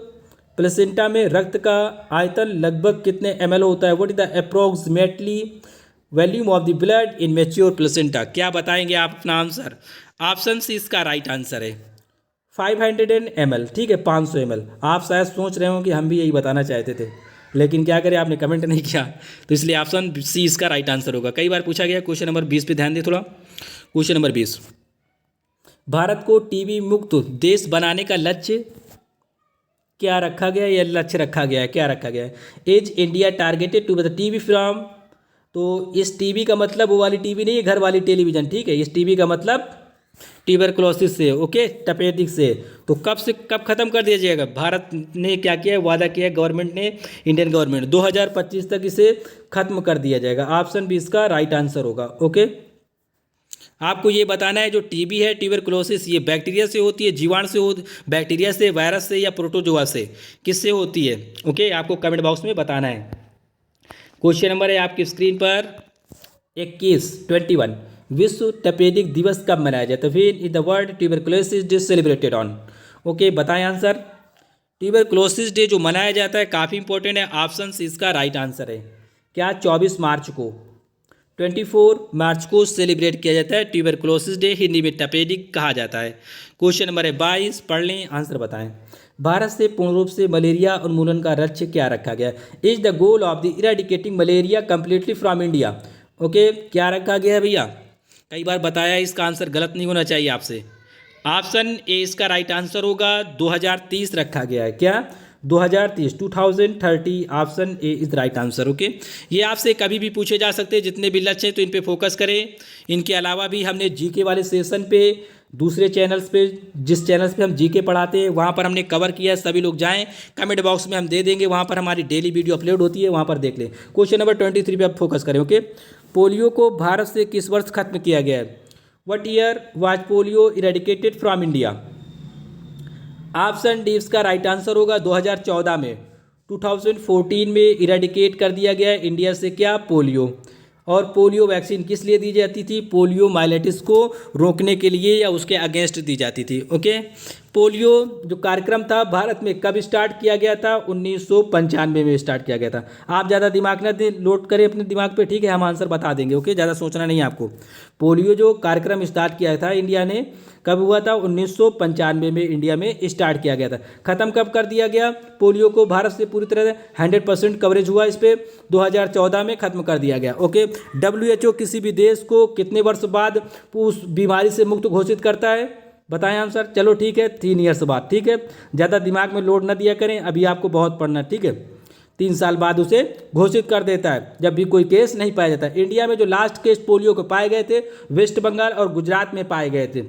प्लेसेंटा में रक्त का आयतन लगभग कितने ml होता है? What is the approximately volume of the blood in mature placenta? क्या बताएंगे आप अपना आंसर? ऑप्शन सी इसका राइट आंसर है 500 ml। ठीक है, 500 ml। आप शायद सोच रहे हो कि हम भी यही बताना चाहते थे, लेकिन क्या करें, आपने कमेंट नहीं किया, तो इसलिए ऑप्शन सी इसका राइट आंसर होगा। कई बार पूछा गया। क्वेश्चन नंबर 20 पे ध्यान दे थोड़ा। क्वेश्चन नंबर 20, भारत को टीबी मुक्त देश बनाने का लक्ष्य क्या रखा गया? या लक्ष्य रखा गया है, क्या रखा गया है? Is India targeted to the TB from, तो इस टीबी का मतलब वो वाली टीबी नहीं है, घर वाली टेलीविजन। ठीक है, इस टीबी का मतलब ट्यूबरकुलोसिस से, ओके, टपेटिक से। तो कब से कब खत्म कर दिया जाएगा? भारत ने क्या किया है, वादा किया है गवर्नमेंट ने, इंडियन गवर्नमेंट, 2025 तक इसे खत्म कर दिया जाएगा। ऑप्शन बी इसका राइट आंसर होगा। ओके, आपको ये बताना है जो टीबी है, ट्यूबरकुलोसिस, ये बैक्टीरिया से होती है, जीवाणु से होती, बैक्टीरिया से, वायरस से, या प्रोटोजोआ से, किससे होती है? ओके, आपको कमेंट बॉक्स में बताना है। क्वेश्चन नंबर है आपकी स्क्रीन पर 21 विश्व टपेटिक दिवस कब मनाया जाता है? फिर is the world tuberculosis day celebrated on? Okay, बताएं आंसर। ट्यूबरकुलोसिस डे जो मनाया जाता है काफ़ी इंपॉर्टेंट है, ऑप्शन सी इसका राइट आंसर है। क्या 24 मार्च को, 24 मार्च को सेलिब्रेट किया जाता है ट्यूबरकुलोसिस डे, हिंदी में टपेटिक कहा जाता है। क्वेश्चन नंबर है 22, पढ़ लें, आंसर बताएं। भारत से पूर्ण रूप से मलेरिया उन्मूलन का लक्ष्य क्या रखा गया? Is the goal of the eradicating malaria completely from India? Okay, क्या रखा गया है भैया? कई बार बताया, इसका आंसर गलत नहीं होना चाहिए आपसे। ऑप्शन ए इसका राइट आंसर होगा, 2030 रखा गया है। क्या? 2030 option A is right answer. Okay, ये आपसे कभी भी पूछे जा सकते हैं, जितने भी लक्ष्य हैं तो इन पे फोकस करें। इनके अलावा भी हमने जीके वाले सेशन पे, दूसरे चैनल्स पे, जिस चैनल्स पे हम जीके पढ़ाते हैं वहाँ पर हमने कवर किया है, सभी लोग जाएं, कमेंट बॉक्स में हम दे देंगे, वहाँ पर हमारी डेली वीडियो अपलोड होती है, वहाँ पर देख लें। क्वेश्चन नंबर 23 पे आप फोकस करें। ओके, पोलियो को भारत से किस वर्ष खत्म किया गया है? What year was polio eradicated from India? Option D इसका राइट आंसर होगा 2014 में, 2014 में इरेडिकेट कर दिया गया इंडिया से क्या? पोलियो। और पोलियो वैक्सीन किस लिए दी जाती थी? पोलियो माइलेटिस को रोकने के लिए या उसके अगेंस्ट दी जाती थी। ओके, पोलियो जो कार्यक्रम था भारत में कब स्टार्ट किया गया था? 1995 में स्टार्ट किया गया था। आप ज़्यादा दिमाग ना लोड करें अपने दिमाग पे, ठीक है, हम आंसर बता देंगे। ओके, ज़्यादा सोचना नहीं है आपको। पोलियो जो कार्यक्रम स्टार्ट किया था इंडिया ने, कब हुआ था? 1995 में इंडिया में स्टार्ट किया गया था। ख़त्म कब कर दिया गया पोलियो को? भारत से पूरी तरह 100% कवरेज हुआ इस पर, 2014 में ख़त्म कर दिया गया। ओके, WHO किसी भी देश को कितने वर्ष बाद उस बीमारी से मुक्त घोषित करता है? बताएं आंसर। चलो ठीक है, 3 ईयर्स बाद। ठीक है, ज़्यादा दिमाग में लोड ना दिया करें, अभी आपको बहुत पढ़ना है। ठीक है, 3 साल बाद उसे घोषित कर देता है जब भी कोई केस नहीं पाया जाता। इंडिया में जो लास्ट केस पोलियो के पाए गए थे वेस्ट बंगाल और गुजरात में पाए गए थे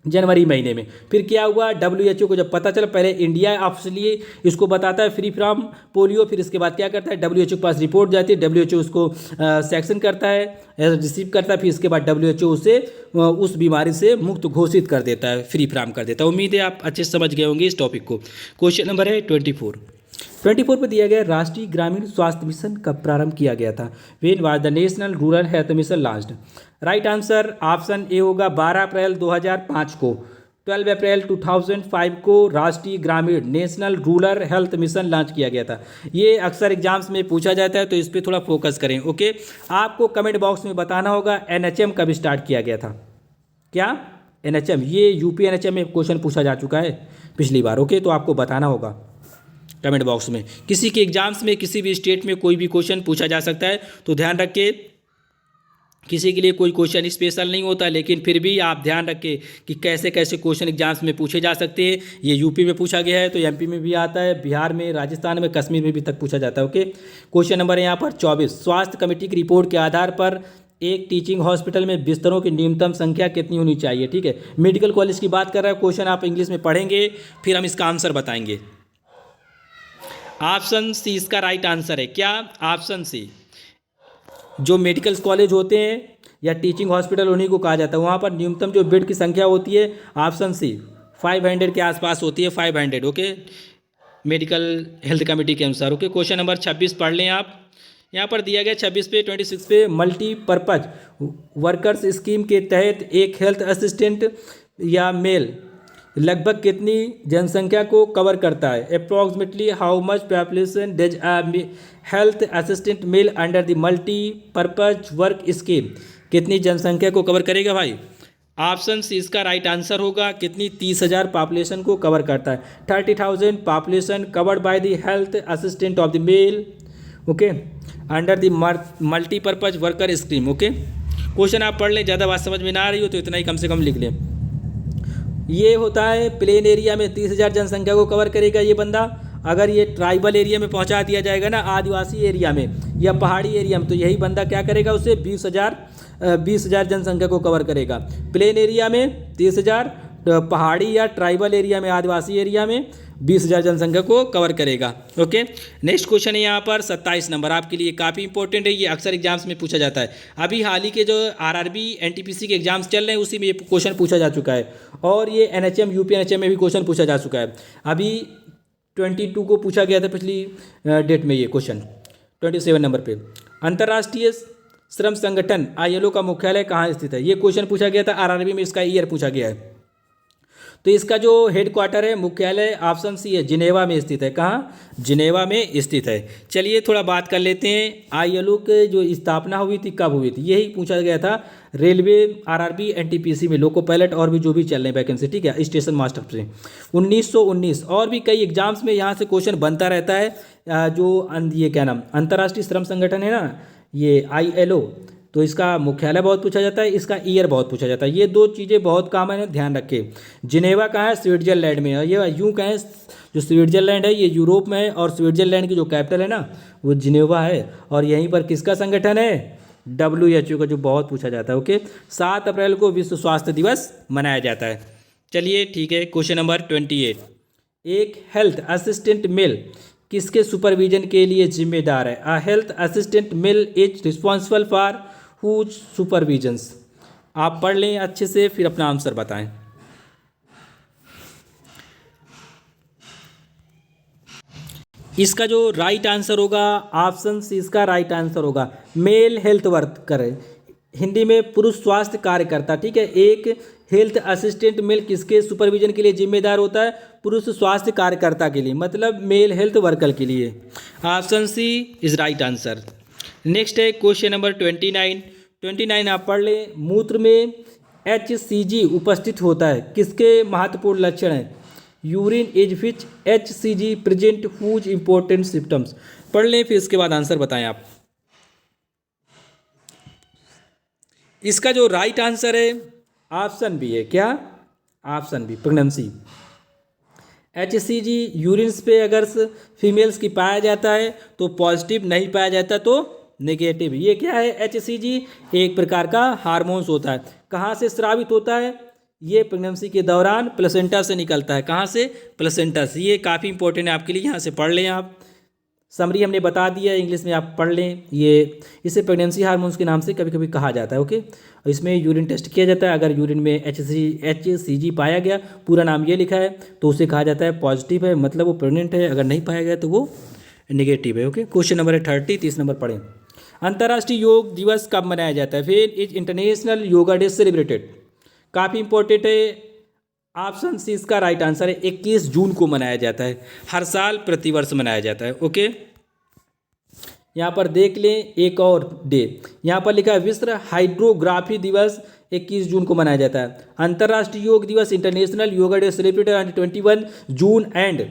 जनवरी महीने में। फिर क्या हुआ? WHO को जब पता चला, पहले इंडिया ऑफिशियली इसको बताता है फ्री फ्रॉम पोलियो, फिर इसके बाद क्या करता है, WHO के पास रिपोर्ट जाती है, WHO उसको सेक्शन करता है, रिसीव करता है, फिर इसके बाद WHO उसे उस बीमारी से मुक्त घोषित कर देता है, फ्री फ्रॉम कर देता है। उम्मीद है आप अच्छे से समझ गए होंगे इस टॉपिक को। क्वेश्चन नंबर है 24 पर दिया गया राष्ट्रीय ग्रामीण स्वास्थ्य मिशन कब प्रारंभ किया गया था? When was the national rural health mission launched? Right answer option A होगा 12 अप्रैल 2005 को। 12 अप्रैल 2005 को राष्ट्रीय ग्रामीण national rural health mission launch किया गया था। ये अक्सर एग्जाम्स में पूछा जाता है, तो इस पर थोड़ा फोकस करें। ओके, आपको कमेंट बॉक्स में बताना होगा NHM कब स्टार्ट किया गया था। क्या? NHM, ये UP NHM में क्वेश्चन पूछा जा चुका है पिछली बार। ओके, तो आपको बताना होगा कमेंट बॉक्स में। किसी के एग्जाम्स में किसी भी स्टेट में कोई भी क्वेश्चन पूछा जा सकता है, तो ध्यान रखिए, किसी के लिए कोई क्वेश्चन स्पेशल नहीं होता, लेकिन फिर भी आप ध्यान रखें कि कैसे कैसे क्वेश्चन एग्जाम्स में पूछे जा सकते हैं। ये यूपी में पूछा गया है तो MP में भी आता है, बिहार में, राजस्थान में, कश्मीर में भी तक पूछा जाता है। ओके, क्वेश्चन नंबर है यहाँ पर 24, स्वास्थ्य कमेटी की रिपोर्ट के आधार पर एक टीचिंग हॉस्पिटल में बिस्तरों की न्यूनतम संख्या कितनी होनी चाहिए? ठीक है, मेडिकल कॉलेज की बात कर रहा है क्वेश्चन, आप इंग्लिश में पढ़ेंगे, फिर हम इसका आंसर बताएंगे। ऑप्शन सी इसका राइट आंसर है। क्या? ऑप्शन सी, जो मेडिकल कॉलेज होते हैं या टीचिंग हॉस्पिटल उन्हीं को कहा जाता है। वहाँ पर न्यूनतम जो बेड की संख्या होती है ऑप्शन सी 500 के आसपास होती है, 500। ओके, मेडिकल हेल्थ कमेटी के अनुसार। ओके, क्वेश्चन नंबर 26 पढ़ लें आप। यहाँ पर दिया गया 26 पे 26 पे मल्टीपर्पज वर्कर्स स्कीम के तहत एक हेल्थ असिस्टेंट या मेल लगभग कितनी जनसंख्या को कवर करता है? Approximately how much population does health assistant male under the multipurpose work scheme? कितनी जनसंख्या को कवर करेगा भाई? ऑप्शन सी इसका राइट आंसर होगा। कितनी? 30,000 पॉपुलेशन को कवर करता है। 30,000 population covered by the health assistant of the male, okay, under the multipurpose worker scheme. Okay, question आप पढ़ लें, ज़्यादा बात समझ में ना आ रही हो तो इतना ही कम से कम लिख लें। ये होता है प्लेन एरिया में 30,000 जनसंख्या को कवर करेगा ये बंदा। अगर ये ट्राइबल एरिया में पहुंचा दिया जाएगा ना, आदिवासी एरिया में या पहाड़ी एरिया में, तो यही बंदा क्या करेगा? उसे 20,000 जनसंख्या को कवर करेगा। प्लेन एरिया में 30,000, पहाड़ी या ट्राइबल एरिया में, आदिवासी एरिया में 20,000 जनसंख्या को कवर करेगा। ओके, नेक्स्ट क्वेश्चन है यहाँ पर 27 नंबर, आपके लिए काफ़ी इंपॉर्टेंट है, ये अक्सर एग्जाम्स में पूछा जाता है। अभी हाल ही के जो आरआरबी एनटीपीसी के एग्जाम्स चल रहे हैं उसी में ये क्वेश्चन पूछा जा चुका है, और ये एनएचएम यूपी एनएचएम में भी क्वेश्चन पूछा जा चुका है। अभी 22 को पूछा गया था पिछली डेट में ये क्वेश्चन। 27 नंबर पे अंतर्राष्ट्रीय श्रम संगठन ILO का मुख्यालय कहाँ स्थित है? ये क्वेश्चन पूछा गया था आरआरबी में, इसका ईयर पूछा गया है। तो इसका जो हेडक्वार्टर है, मुख्यालय, ऑप्शन सी है, जिनेवा में स्थित है। कहाँ? जिनेवा में स्थित है। चलिए थोड़ा बात कर लेते हैं ILO के जो स्थापना हुई थी, कब हुई थी, यही पूछा गया था रेलवे, आरआरबी, एनटीपीसी में, लोको पायलट और भी जो भी चल रहे हैं वैकेंसी, ठीक है, स्टेशन मास्टर से 1919। और भी कई एग्जाम्स में यहाँ से क्वेश्चन बनता रहता है। ये क्या नाम, अंतर्राष्ट्रीय श्रम संगठन है ना, ये ILO, तो इसका मुख्यालय बहुत पूछा जाता है, इसका ईयर बहुत पूछा जाता है। ये दो चीज़ें बहुत कॉमन है, ध्यान रखें। जिनेवा कहाँ है? स्विट्जरलैंड में है। ये यूँ कहें, जो स्विट्जरलैंड है ये यूरोप में है, और स्विट्जरलैंड की जो कैपिटल है ना वो जिनेवा है। और यहीं पर किसका संगठन है? WHO का, जो बहुत पूछा जाता है। ओके, 7 अप्रैल को विश्व स्वास्थ्य दिवस मनाया जाता है। चलिए ठीक है, क्वेश्चन नंबर 28, एक हेल्थ असिस्टेंट मेल किसके सुपरविजन के लिए जिम्मेदार है? A health assistant male is responsible for whose supervisions? आप पढ़ लें अच्छे से, फिर अपना आंसर बताएं। इसका जो राइट आंसर होगा, ऑप्शन सी इसका राइट आंसर होगा, मेल हेल्थ वर्कर, हिंदी में पुरुष स्वास्थ्य कार्यकर्ता। ठीक है, एक हेल्थ असिस्टेंट मेल किसके सुपरविजन के लिए जिम्मेदार होता है? पुरुष स्वास्थ्य कार्यकर्ता के लिए, मतलब मेल हेल्थ वर्कर के लिए। Option C is right answer. Next है क्वेश्चन नंबर 29 आप पढ़ लें। मूत्र में HCG उपस्थित होता है, किसके महत्वपूर्ण लक्षण हैं? Urine is which HCG present whose important symptoms? पढ़ लें, फिर इसके बाद आंसर बताएं आप। इसका जो राइट आंसर है ऑप्शन बी है। क्या? Option B, pregnancy. HCG urines पे अगर फीमेल्स की पाया जाता है तो पॉजिटिव, नहीं पाया जाता तो नेगेटिव। ये क्या है? HCG एक प्रकार का हार्मोन्स होता है। कहाँ से स्रावित होता है? ये प्रेगनेंसी के दौरान प्लेसेंटा से निकलता है। कहाँ से? प्लेसेंटा से। ये काफ़ी इंपॉर्टेंट है आपके लिए, यहाँ से पढ़ लें आप। समरी हमने बता दिया, इंग्लिश में आप पढ़ लें। ये इसे प्रेगनेंसी हार्मोन्स के नाम से कभी कभी कहा जाता है। ओके, इसमें यूरिन टेस्ट किया जाता है। अगर यूरिन में HCG पाया गया, पूरा नाम ये लिखा है, तो उसे कहा जाता है पॉजिटिव है, मतलब वो प्रेग्नेंट है। अगर नहीं पाया गया तो वो नेगेटिव है। ओके, क्वेश्चन नंबर है 30 नंबर पढ़ें। अंतर्राष्ट्रीय योग दिवस कब मनाया जाता है? फिर is international yoga day celebrated? काफ़ी इंपॉर्टेंट है। ऑप्शन सी इसका राइट आंसर है। 21 जून को मनाया जाता है, हर साल प्रतिवर्ष मनाया जाता है। ओके, यहाँ पर देख लें एक और डे, यहाँ पर लिखा है विश्व हाइड्रोग्राफी दिवस 21 जून को मनाया जाता है। अंतर्राष्ट्रीय योग दिवस international yoga day celebrated on 21 June and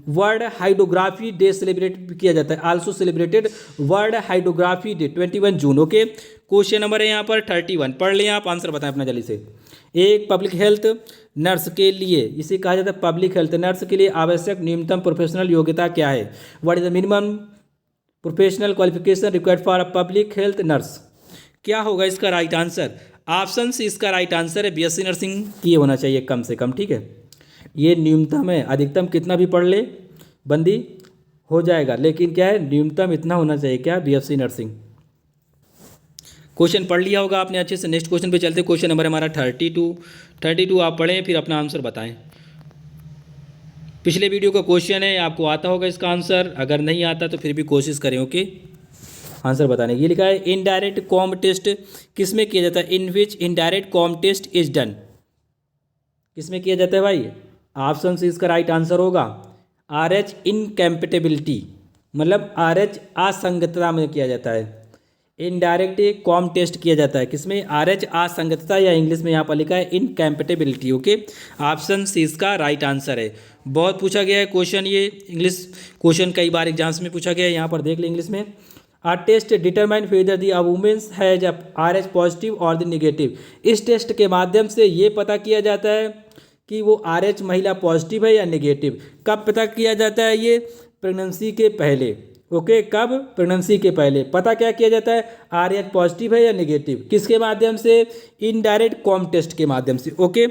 world hydrography day celebrate किया जाता है, also celebrated world hydrography day 21 जून। ओके, क्वेश्चन नंबर है यहाँ पर 31, पढ़ लें आप, आंसर बताएं अपना जल्दी से। एक पब्लिक हेल्थ नर्स के लिए, इसे कहा जाता है पब्लिक हेल्थ नर्स के लिए आवश्यक न्यूनतम प्रोफेशनल योग्यता क्या है? What is the minimum professional qualification required for a public health nurse? क्या होगा इसका राइट आंसर? ऑप्शन सी इसका राइट आंसर है BSc नर्सिंग किए होना चाहिए कम से कम। ठीक है, ये न्यूनतम है, अधिकतम कितना भी पढ़ ले बंदी हो जाएगा, लेकिन क्या है न्यूनतम इतना होना चाहिए। क्या? BSc nursing. क्वेश्चन पढ़ लिया होगा आपने अच्छे से। नेक्स्ट क्वेश्चन पे चलते। क्वेश्चन नंबर हमारा 32 आप पढ़ें फिर अपना आंसर बताएं। पिछले वीडियो का क्वेश्चन है, आपको आता होगा इसका आंसर, अगर नहीं आता तो फिर भी कोशिश करें। ओके, आंसर बताने की। ये लिखा है इनडायरेक्ट कॉम टेस्ट किस में किया जाता है? In which indirect Coombs test is done. किस में किया जाता है भाई? ऑप्शन सी इसका राइट आंसर होगा RH इनकम्पेटेबिलिटी, मतलब RH असंगतता में किया जाता है। इनडायरेक्ट कॉम टेस्ट किया जाता है किसमें? RH असंगतता, या इंग्लिश में यहाँ पर लिखा है इनकम्पेटेबिलिटी। ओके, ऑप्शन सी इसका राइट आंसर है। बहुत पूछा गया है क्वेश्चन, ये इंग्लिश क्वेश्चन कई बार एग्जाम्स में पूछा गया है। यहाँ पर देख लें इंग्लिश में, a test determine whether the womens has RH positive और द निगेटिव। इस टेस्ट के माध्यम से ये पता किया जाता है कि वो RH महिला पॉजिटिव है या नेगेटिव। कब पता किया जाता है? ये प्रेगनेंसी के पहले। ओके, कब? प्रेगनेंसी के पहले पता क्या किया जाता है? RH पॉजिटिव है या नेगेटिव। किसके माध्यम से? इनडायरेक्ट कॉम टेस्ट के माध्यम से। ओके,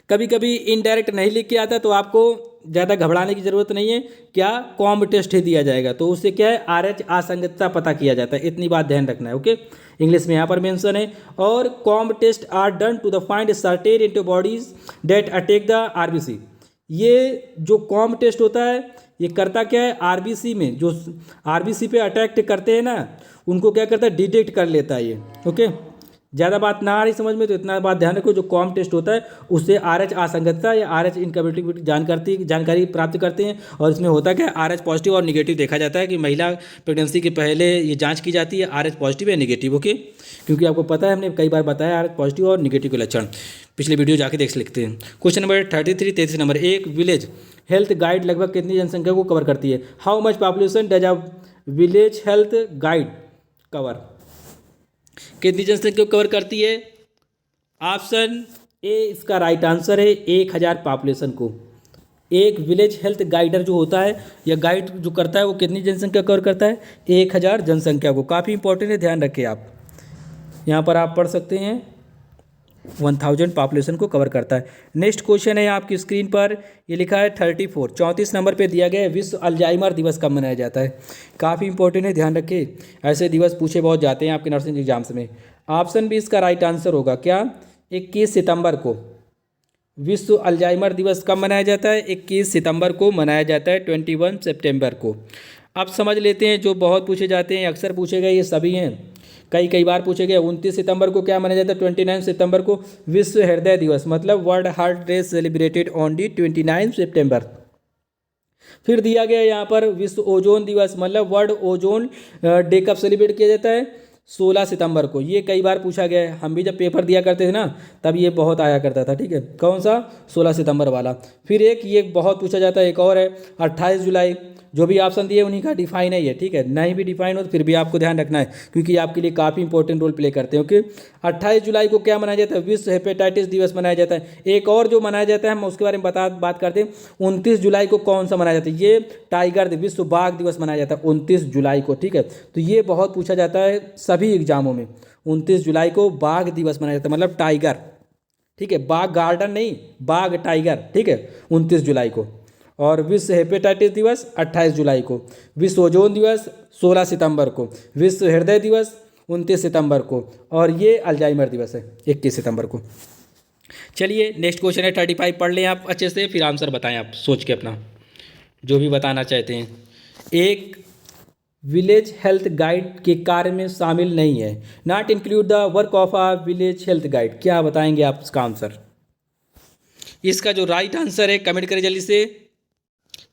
कभी कभी इनडायरेक्ट नहीं लिख के आता तो आपको ज़्यादा घबराने की ज़रूरत नहीं है, क्या कॉम टेस्ट ही दिया जाएगा, तो उससे क्या है RH असंगतता पता किया जाता है। इतनी बात ध्यान रखना है। ओके, इंग्लिश में यहाँ पर मेंशन है। और Coombs test are done to the find certain antibodies that attack the RBC। ये जो कॉम टेस्ट होता है ये करता क्या है? RBC में जो RBC पे अटैक करते हैं ना, उनको क्या करता है? डिटेक्ट कर लेता है ये। ओके, ज़्यादा बात ना आ रही समझ में तो इतना बात ध्यान रखो, जो कॉम टेस्ट होता है उससे RH असंगतता या RH इनकम्पेटिबिलिटी जानकारी प्राप्त करते हैं। और इसमें होता क्या है? RH पॉजिटिव और निगेटिव देखा जाता है कि महिला प्रेगनेंसी के पहले ये जांच की जाती है RH पॉजिटिव या निगेटिव। ओके, क्योंकि आपको पता है हमने कई बार बताया RH पॉजिटिव और निगेटिव के लक्षण, पिछले वीडियो जाके देख सकते हैं। Question number 33 number. एक विलेज हेल्थ गाइड लगभग कितनी जनसंख्या को कवर करती है? How much population does a village health guide cover? कितनी जनसंख्या को कवर करती है? ऑप्शन ए इसका राइट आंसर है 1000 पॉपुलेशन को। एक विलेज हेल्थ गाइडर जो होता है या गाइड जो करता है वो कितनी जनसंख्या कवर करता है? 1000 जनसंख्या को। काफ़ी इंपॉर्टेंट है, ध्यान रखें आप। यहाँ पर आप पढ़ सकते हैं 1000 पॉपुलेशन को कवर करता है। नेक्स्ट क्वेश्चन है आपकी स्क्रीन पर, ये लिखा है 34 नंबर पे दिया गया है विश्व अल्जाइमर दिवस कब मनाया जाता है? काफ़ी इंपॉर्टेंट है, ध्यान रखें। ऐसे दिवस पूछे बहुत जाते हैं आपके नर्सिंग एग्जाम्स में। ऑप्शन बी इसका राइट आंसर होगा क्या? 21 सितंबर को विश्व अल्जाइमर दिवस कब मनाया जाता है? 21 सितंबर को मनाया जाता है, 21 सितंबर को। अब समझ लेते हैं जो बहुत पूछे जाते हैं, अक्सर पूछे गए ये सभी हैं, कई बार पूछे गए। 29 सितंबर को क्या मनाया जाता है? 29 सितंबर को विश्व हृदय दिवस, मतलब world heart day celebrated on दी 29 सितंबर। फिर दिया गया यहाँ पर विश्व ओजोन दिवस, मतलब वर्ल्ड ओजोन डे कब सेलिब्रेट किया जाता है? 16 सितंबर को। ये कई बार पूछा गया है, हम भी जब पेपर दिया करते थे ना तब ये बहुत आया करता था। ठीक है, कौन सा? 16 सितंबर वाला। फिर एक ये बहुत पूछा जाता है, एक और है 28 जुलाई। जो भी ऑप्शन दिए उन्हीं का डिफाइन है ये। ठीक है, नहीं भी डिफाइन हो तो फिर भी आपको ध्यान रखना है, क्योंकि आपके लिए काफ़ी इंपॉर्टेंट रोल प्ले करते हैं। ओके, 28 जुलाई को क्या मनाया जाता है? विश्व हेपेटाइटिस दिवस मनाया जाता है। एक और जो मनाया जाता है हम उसके बारे में बात करते हैं। 29 जुलाई को कौन सा मनाया जाता है? ये टाइगर विश्व बाघ दिवस मनाया जाता है 29 जुलाई को। ठीक है, तो ये बहुत पूछा जाता है सभी एग्जामों में। 29 जुलाई को बाघ दिवस मनाया जाता है, मतलब टाइगर। ठीक है, बाघ गार्डन नहीं, बाघ टाइगर। ठीक है, 29 जुलाई को। और विश्व हेपेटाइटिस दिवस 28 जुलाई को। विश्व ओजोन दिवस 16 सितंबर को। विश्व हृदय दिवस 29 सितंबर को। और ये अल्जाइमर दिवस है 21 सितंबर को। चलिए नेक्स्ट क्वेश्चन है 35, पढ़ लें आप अच्छे से, फिर आंसर बताएं आप सोच के अपना जो भी बताना चाहते हैं। एक विलेज हेल्थ गाइड के कार्य में शामिल नहीं है, not include the work of a village health guide. क्या बताएंगे आप इसका आंसर? इसका जो राइट आंसर है कमेंट करें जल्दी से।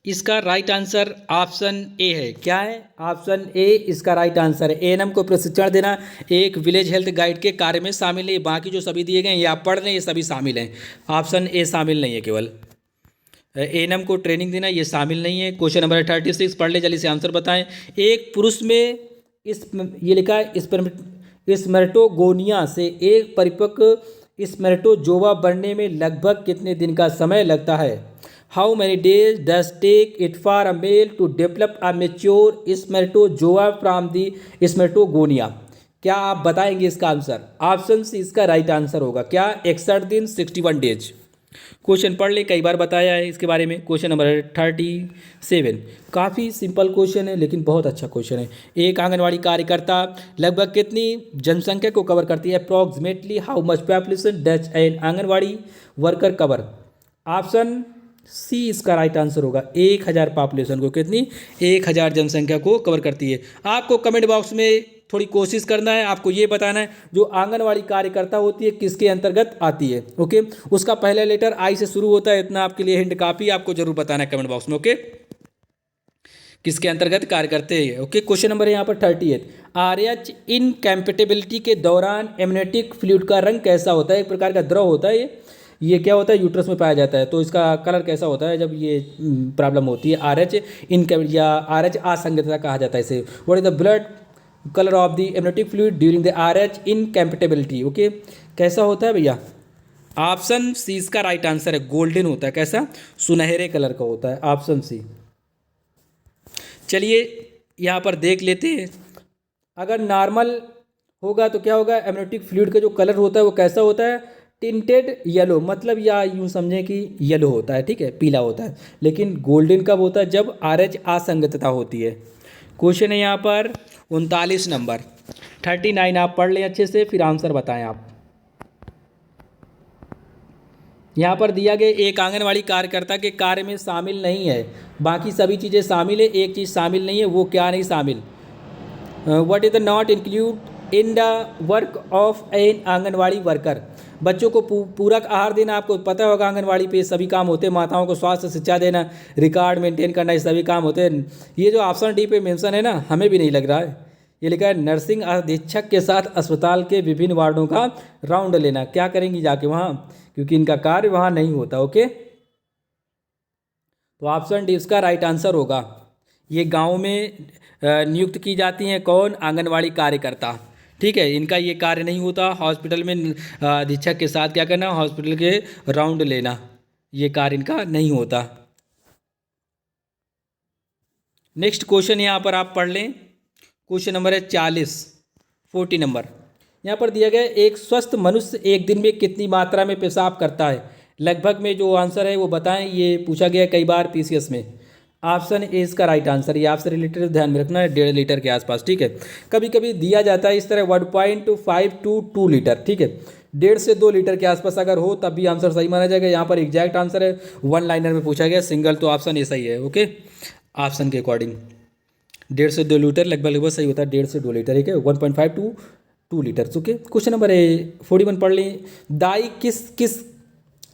इसका राइट आंसर ऑप्शन ए है। क्या है? ऑप्शन ए इसका राइट आंसर है। एएनएम को प्रशिक्षण देना एक विलेज हेल्थ गाइड के कार्य में शामिल है। बाकी जो सभी दिए गए हैं ये आप पढ़ लें, ये सभी शामिल हैं। ऑप्शन ए शामिल नहीं है, केवल एएनएम को ट्रेनिंग देना ये शामिल नहीं है। क्वेश्चन नंबर 36 पढ़ ले जल्दी से, आंसर बताएं। एक पुरुष में ये लिखा है स्पर्मेटोगोनिया से एक परिपक्व स्पर्मेटोजोआ बनने में लगभग कितने दिन का समय लगता है? How many days does it take for a male to develop a mature spermatozoa from the spermatogonia? क्या आप बताएंगे इसका आंसर? ऑप्शन सी इसका राइट आंसर होगा क्या? 61 दिन, 61 डेज। क्वेश्चन पढ़ ले, कई बार बताया है इसके बारे में। क्वेश्चन नंबर 37, काफ़ी सिंपल क्वेश्चन है लेकिन बहुत अच्छा क्वेश्चन है। एक आंगनवाड़ी कार्यकर्ता लगभग कितनी जनसंख्या को कवर करती है? Approximately how much population does an anganwadi worker cover? Option C इसका राइट आंसर होगा। 1000 पॉपुलेशन को, कितनी? 1000 जनसंख्या को कवर करती है। आपको कमेंट बॉक्स में थोड़ी कोशिश करना है, आपको ये बताना है जो आंगनवाड़ी कार्यकर्ता होती है किसके अंतर्गत आती है। ओके, उसका पहला लेटर आई से शुरू होता है, इतना आपके लिए हिंट काफ़ी, आपको जरूर बताना है कमेंट बॉक्स में। ओके, किसके अंतर्गत कार्य करते हैं। ओके, क्वेश्चन नंबर यहाँ पर 38, RH इनकैम्पेटेबिलिटी के दौरान एमनेटिक फ्लूइड का रंग कैसा होता है? एक प्रकार का द्रव होता है ये क्या होता है? यूट्रस में पाया जाता है। तो इसका कलर कैसा होता है जब ये प्रॉब्लम होती है? RH इनकैम्प या RH असंगतता कहा जाता है इसे। What is the blood colour of the amniotic fluid during the RH incompatibility? Okay, कैसा होता है भैया? ऑप्शन सी इसका राइट आंसर है, गोल्डन होता है। कैसा? सुनहरे कलर का होता है, ऑप्शन सी। चलिए यहाँ पर देख लेते हैं, अगर नॉर्मल होगा तो क्या होगा? एमनियोटिक फ्लूइड का जो कलर होता है वो कैसा होता है? टिंटेड येलो, मतलब या यूँ समझें कि येलो होता है, ठीक है, पीला होता है। लेकिन गोल्डन कब होता है? जब RH असंगतता होती है। क्वेश्चन है यहाँ पर 39 नंबर 39, आप पढ़ लें अच्छे से, फिर आंसर बताएं आप। यहाँ पर दिया गया एक आंगनवाड़ी कार्यकर्ता के कार्य में शामिल नहीं है, बाकी सभी चीज़ें शामिल है, एक चीज़ शामिल नहीं है, वो क्या नहीं शामिल? What is the not include in the work of an anganwadi worker? बच्चों को पूरक आहार देना, आपको पता होगा आंगनवाड़ी पे सभी काम होते हैं। माताओं को स्वास्थ्य शिक्षा देना, रिकॉर्ड मेंटेन करना, ये सभी काम होते हैं। ये जो ऑप्शन डी पे मेंशन है ना, हमें भी नहीं लग रहा है। ये लिखा है नर्सिंग अधीक्षक के साथ अस्पताल के विभिन्न वार्डों का राउंड लेना। क्या करेंगी जाके वहाँ? क्योंकि इनका कार्य वहाँ नहीं होता। ओके, तो ऑप्शन डी इसका राइट आंसर होगा। ये गांव में नियुक्त की जाती हैं, कौन? आंगनवाड़ी कार्यकर्ता, ठीक है। इनका ये कार्य नहीं होता हॉस्पिटल में अधीक्षक के साथ क्या करना, हॉस्पिटल के राउंड लेना, ये कार्य इनका नहीं होता। नेक्स्ट क्वेश्चन यहाँ पर आप पढ़ लें, क्वेश्चन नंबर है 40 नंबर। यहाँ पर दिया गया एक स्वस्थ मनुष्य एक दिन में कितनी मात्रा में पेशाब करता है? लगभग में जो आंसर है वो बताएं, ये पूछा गया कई बार पीसीएस में। ऑप्शन ए इसका राइट आंसर, ये आपसे रिलेटेड ध्यान में रखना है, 1.5 लीटर के आसपास, ठीक है। कभी कभी दिया जाता है इस तरह 1.5 to 2 लीटर, ठीक है। 1.5 से 2 लीटर के आसपास अगर हो तब भी आंसर सही माना जाएगा। यहाँ पर एग्जैक्ट आंसर है, वन लाइनर में पूछा गया सिंगल, तो ऑप्शन ए सही है। ओके, ऑप्शन के अकॉर्डिंग 1.5 से 2 लीटर लगभग सही होता है। 1.5 से 2 लीटर, ठीक है, 1.5 to 2 litre. Okay, question number 41 पढ़ लें। दाई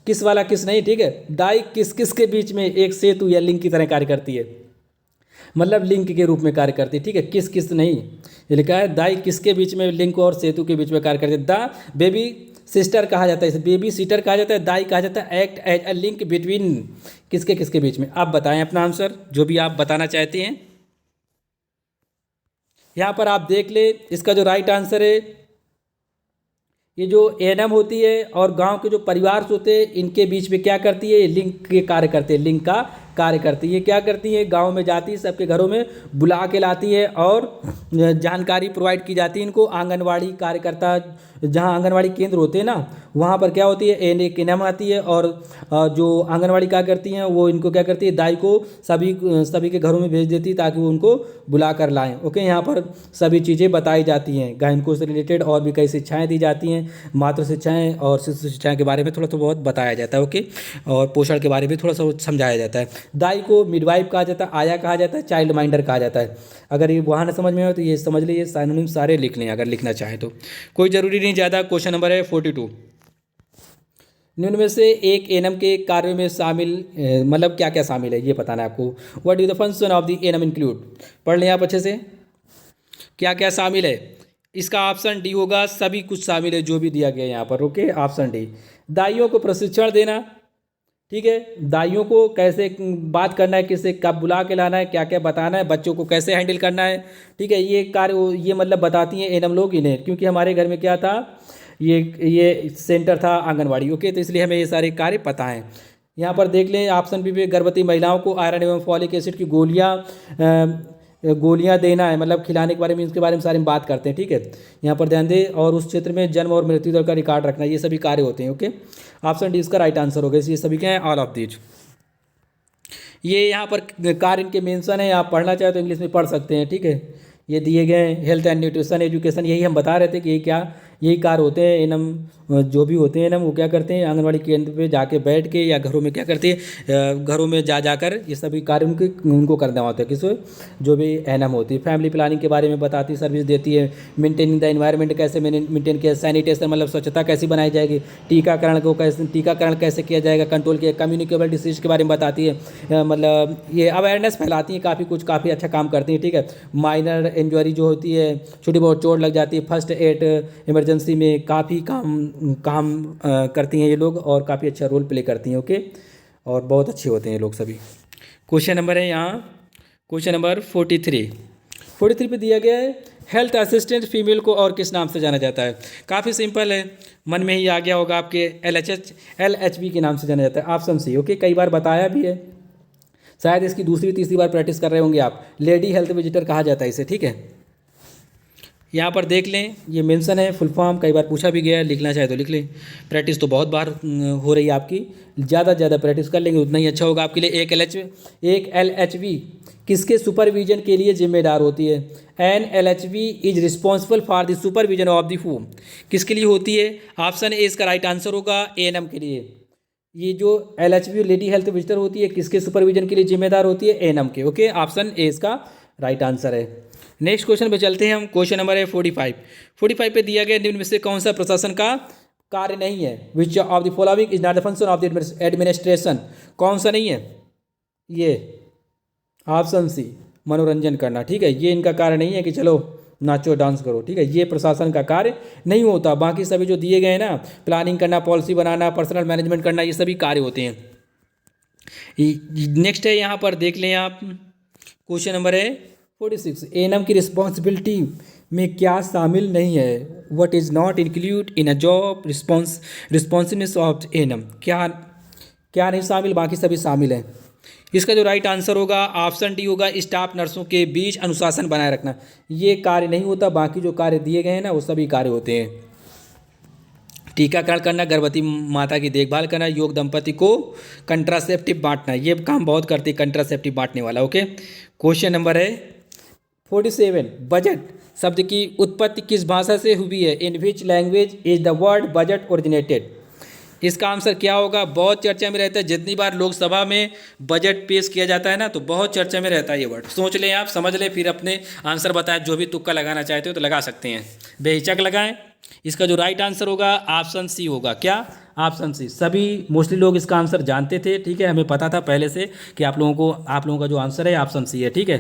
किस वाला किस नहीं, ठीक है। दाई किस के बीच में एक सेतु या लिंक की तरह कार्य करती है, मतलब लिंक के रूप में कार्य करती है, ठीक है। किस नहीं, ये लिखा है दाई किसके बीच में लिंक और सेतु के बीच में कार्य करती है। द बेबी सिस्टर कहा जाता है, इसे बेबी सीटर कहा जाता है, दाई कहा जाता है act as a link between किसके बीच में। आप बताएं अपना आंसर, जो भी आप बताना चाहते हैं। यहाँ पर आप देख ले, इसका जो राइट आंसर है, ये जो एएनएम होती है और गांव के जो परिवार होते हैं, इनके बीच में क्या करती है? लिंक के कार्य करते हैं, लिंक का कार्य करती है। क्या करती है? गांव में जाती है, सबके घरों में बुला के लाती है और जानकारी प्रोवाइड की जाती है इनको। आंगनवाड़ी कार्यकर्ता, जहां आंगनवाड़ी केंद्र होते हैं ना, वहां पर क्या होती है? एक एएनएम आती है और जो आंगनवाड़ी क्या करती हैं, वो इनको क्या करती है? दाई को सभी के घरों में भेज देती है ताकि वो उनको बुला कर लाएँ। ओके, यहाँ पर सभी चीज़ें बताई जाती हैं, गायनको से रिलेटेड और भी कई शिक्षाएँ दी जाती हैं, मातृ शिक्षाएँ और शिशु शिक्षाएँ के बारे में थोड़ा बहुत बताया जाता है। ओके, और पोषण के बारे में थोड़ा सा समझाया जाता है। दाई को मिडवाइफ कहा जाता है, आया कहा जाता है, चाइल्ड माइंडर कहा जाता है। अगर ये वहाँ ना समझ में हो तो ये समझ लीजिए, साइनोनिम सारे लिख लें अगर लिखना चाहें तो, कोई ज़रूरी नहीं ज़्यादा। क्वेश्चन नंबर है 42, निम्न में से एक एएनएम के कार्य में शामिल मतलब क्या क्या शामिल है ये बताना है आपको। What is the function of the ANM include? पढ़ लें आप अच्छे से, क्या क्या शामिल है। इसका ऑप्शन डी होगा, सभी कुछ शामिल है जो भी दिया गया है यहाँ पर। Okay, option D. दाइयों को प्रशिक्षण देना, ठीक है, दाइयों को कैसे बात करना है, किससे कब बुला के लाना है, क्या क्या बताना है, बच्चों को कैसे हैंडल करना है, ठीक है। ये कार्य ये मतलब बताती हैं एएनएम लोग इन्हें, क्योंकि हमारे घर में क्या था, ये सेंटर था आंगनवाड़ी। ओके, तो इसलिए हमें ये सारे कार्य पता हैं। यहाँ पर देख लें ऑप्शन बी पे, गर्भवती महिलाओं को आयरन एवं फॉलिक एसिड की गोलियाँ गोलियां देना है, मतलब खिलाने के बारे में, इसके बारे में सारे में बात करते हैं, ठीक है। यहाँ पर ध्यान दें, और उस क्षेत्र में जन्म और मृत्यु दर का रिकॉर्ड रखना, ये सभी कार्य होते हैं, ओके। ऑप्शन डी इसका राइट आंसर होगा, ये सभी क्या है, ऑल ऑफ दीज। ये यहाँ पर कार्य इनके मेंशन है, आप पढ़ना चाहे तो इंग्लिश में पढ़ सकते हैं, ठीक है। ये दिए गए हेल्थ एंड न्यूट्रिशन एजुकेशन, यही हम बता रहे थे कि ये क्या, यही कार्य होते हैं। एनम जो भी होते हैं एनम, वो क्या करते हैं, आंगनबाड़ी केंद्र पे जाके बैठ के या घरों में क्या करते हैं, घरों में जा जाकर ये सभी कार्य उनको करना होता है, किसको, जो भी एनम होती है। फैमिली प्लानिंग के बारे में बताती है, सर्विस देती है। मेंटेनिंग द एनवायरनमेंट कैसे मेंटेन किया, सैनिटेशन मतलब स्वच्छता कैसी बनाई जाएगी, टीकाकरण कैसे किया जाएगा, कंट्रोल किया, कम्युनिकेबल डिसीज के बारे में बताती है, मतलब ये अवेयरनेस फैलाती है, काफ़ी अच्छा काम करती है, ठीक है। माइनर इंजरी जो होती है, छोटी बहुत चोट लग जाती है, फर्स्ट एड इमरजेंसी में काफ़ी काम करती हैं ये लोग, और काफ़ी अच्छा रोल प्ले करती हैं, ओके। और बहुत अच्छे होते हैं ये लोग सभी। क्वेश्चन नंबर है यहाँ, क्वेश्चन नंबर 43 पे दिया गया है, हेल्थ असिस्टेंट फीमेल को और किस नाम से जाना जाता है। काफ़ी सिंपल है, मन में ही आ गया होगा आपके, LHB के नाम से जाना जाता है, ऑप्शन सी, ओके। कई बार बताया भी है, शायद इसकी दूसरी तीसरी बार प्रैक्टिस कर रहे होंगे आप। लेडी हेल्थ विजिटर कहा जाता है इसे, ठीक है। यहाँ पर देख लें, ये मेंशन है, फुल फॉर्म कई बार पूछा भी गया है, लिखना चाहे तो लिख लें। प्रैक्टिस तो बहुत बार हो रही है आपकी, ज़्यादा से ज़्यादा प्रैक्टिस कर लेंगे उतना ही अच्छा होगा आपके लिए। एक LHV किसके सुपरविजन के लिए जिम्मेदार होती है। NLHV is responsible for the supervision of the home, किसके लिए होती है। ऑप्शन ए इसका राइट आंसर होगा, ANM के लिए। ये जो LHV लेडी हेल्थ विजिटर होती है, किसके सुपरविजन के लिए जिम्मेदार होती है, ANM के, ओके। ऑप्शन ए इसका राइट आंसर है। नेक्स्ट क्वेश्चन पे चलते हैं हम, क्वेश्चन नंबर है 45 पे दिया गया निम्न में से कौन सा प्रशासन का कार्य नहीं है। Which of the following is not the function of the administration, कौन सा नहीं है, ये ऑप्शन सी, मनोरंजन करना, ठीक है। ये इनका कार्य नहीं है कि चलो नाचो डांस करो, ठीक है, ये प्रशासन का कार्य नहीं होता। बाकी सभी जो दिए गए हैं ना, प्लानिंग करना, पॉलिसी बनाना, पर्सनल मैनेजमेंट करना, ये सभी कार्य होते हैं। नेक्स्ट है, यहाँ पर देख लें आप, क्वेश्चन नंबर है 46, ANM की रिस्पॉन्सिबिलिटी में क्या शामिल नहीं है। What is not include in a job responsibilities of ANM, क्या क्या नहीं शामिल, बाकी सभी शामिल हैं। इसका जो राइट आंसर होगा ऑप्शन डी होगा, स्टाफ नर्सों के बीच अनुशासन बनाए रखना। ये कार्य नहीं होता, बाकी जो कार्य दिए गए हैं ना वो सभी कार्य होते हैं। टीकाकरण करना, गर्भवती माता की देखभाल करना, योग दंपति को कंट्रासेप्टिव बांटना, ये काम बहुत करती है कंट्रासेप्टिव बांटने वाला, ओके। क्वेश्चन नंबर है 47, बजट शब्द की उत्पत्ति किस भाषा से हुई है। In which language is the word budget originated, इसका आंसर क्या होगा। बहुत चर्चा में रहता है, जितनी बार लोकसभा में बजट पेश किया जाता है ना, तो बहुत चर्चा में रहता है ये वर्ड। सोच लें आप, समझ लें, फिर अपने आंसर बताएं। जो भी तुक्का लगाना चाहते हो तो लगा सकते हैं, बेहिचक लगाएं। इसका जो राइट आंसर होगा ऑप्शन सी होगा, क्या, ऑप्शन सी। सभी मोस्टली लोग इसका आंसर जानते थे, ठीक है, हमें पता था पहले से कि आप लोगों का जो आंसर है ऑप्शन सी है, ठीक है,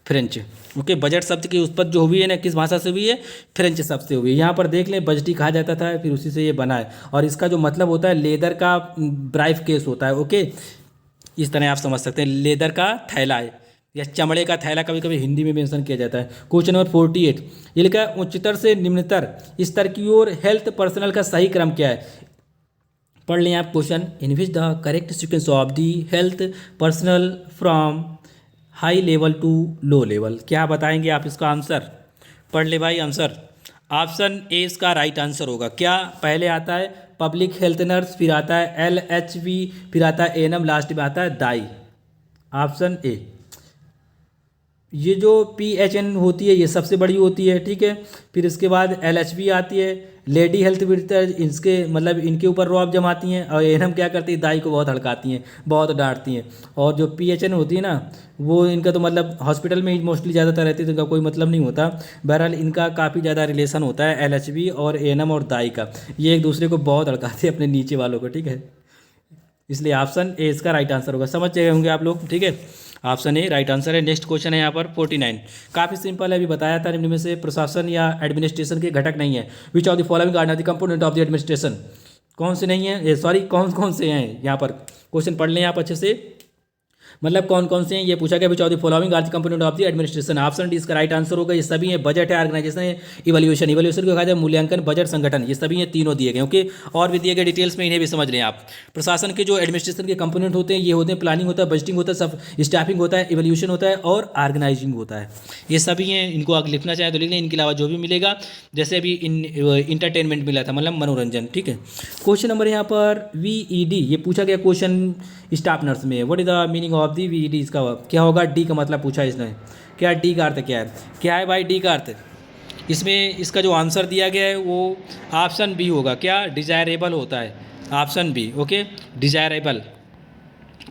फ्रेंच, ओके। बजट शब्द की उत्पत्ति जो हुई है ना, किस भाषा से हुई है, फ्रेंच शब्द से हुई है। यहाँ पर देख लें, बजटी कहा जाता था, फिर उसी से ये बना है, और इसका जो मतलब होता है लेदर का ब्राइफ केस होता है, ओके। इस तरह आप समझ सकते हैं, लेदर का थैला है या चमड़े का थैला, कभी कभी हिंदी में मेंशन किया जाता है। क्वेश्चन नंबर 48, ये लिखा है उच्चतर से निम्नतर स्तर की ओर हेल्थ पर्सनल का सही क्रम क्या है। पढ़ लें आप question, in which the correct sequence of the health personnel from high level to low level, क्या बताएंगे आप इसका आंसर। पढ़ ले भाई आंसर। ऑप्शन ए इसका राइट आंसर होगा, क्या, पहले आता है पब्लिक हेल्थ नर्स, फिर आता है LHV, फिर आता है ANM, लास्ट में आता है दाई। Option A. ये जो PHN होती है ये सबसे बड़ी होती है, ठीक है। फिर इसके बाद LHV आती है, लेडी हेल्थ विजिटर, इसके मतलब इनके ऊपर रौब जमाती हैं, और ANM क्या करती है, दाई को बहुत हड़काती हैं, बहुत डांटती हैं। और जो PHN होती है ना, वो इनका तो मतलब हॉस्पिटल में ही मोस्टली ज़्यादातर रहती है, तो इनका कोई मतलब नहीं होता। बहरहाल इनका काफ़ी ज़्यादा रिलेशन होता है LHV और ANM और दाई का, ये एक दूसरे को बहुत हड़काते हैं अपने नीचे वालों को, ठीक है। इसलिए ऑप्शन ए इसका राइट आंसर होगा, समझ गए होंगे आप लोग, ठीक है। ऑप्शन ए राइट आंसर है। नेक्स्ट क्वेश्चन है यहाँ पर 49, काफ़ी सिंपल है, अभी बताया था, निम्न में से प्रशासन या एडमिनिस्ट्रेशन के घटक नहीं है। Which of the following are not the component of the administration, कौन से नहीं है, सॉरी कौन कौन से हैं। यहाँ पर क्वेश्चन पढ़ लें आप अच्छे से। मतलब कौन कौन से हैं ये पूछा गया। Which of the following are the component of the administration. Option D इसका राइट आंसर होगा। ये सभी हैं। बजट है, ऑर्गेनाइजेशन है, इवैल्यूएशन, इवैल्यूएशन को कहा जाए मूल्यांकन, बजट संगठन, ये सभी ये तीनों दिए गए। ओके, और भी दिए गए डिटेल्स में, इन्हें भी समझ लें आप। प्रशासन के जो एडमिनिस्ट्रेशन के कंपोनेंट होते हैं ये होते हैं प्लानिंग होता है, बजटिंग होता है, सब स्टाफिंग होता है, इवैल्यूएशन होता है और ऑर्गेनाइजिंग होता है। ये सभी हैं। इनको अगर लिखना चाहे तो लिख लें। इनके अलावा जो भी मिलेगा, जैसे अभी इंटरटेनमेंट मिला था, मतलब मनोरंजन। ठीक है। क्वेश्चन नंबर यहाँ पर VED, ये पूछा गया क्वेश्चन स्टाफ नर्स में। What is the meaning of the VED, इसका क्या होगा। डी का मतलब पूछा इसने। क्या डी का अर्थ क्या है, क्या है भाई डी का अर्थ। इसमें इसका जो आंसर दिया गया है वो ऑप्शन बी होगा। क्या, डिजायरेबल होता है। Option B. Okay, desirable.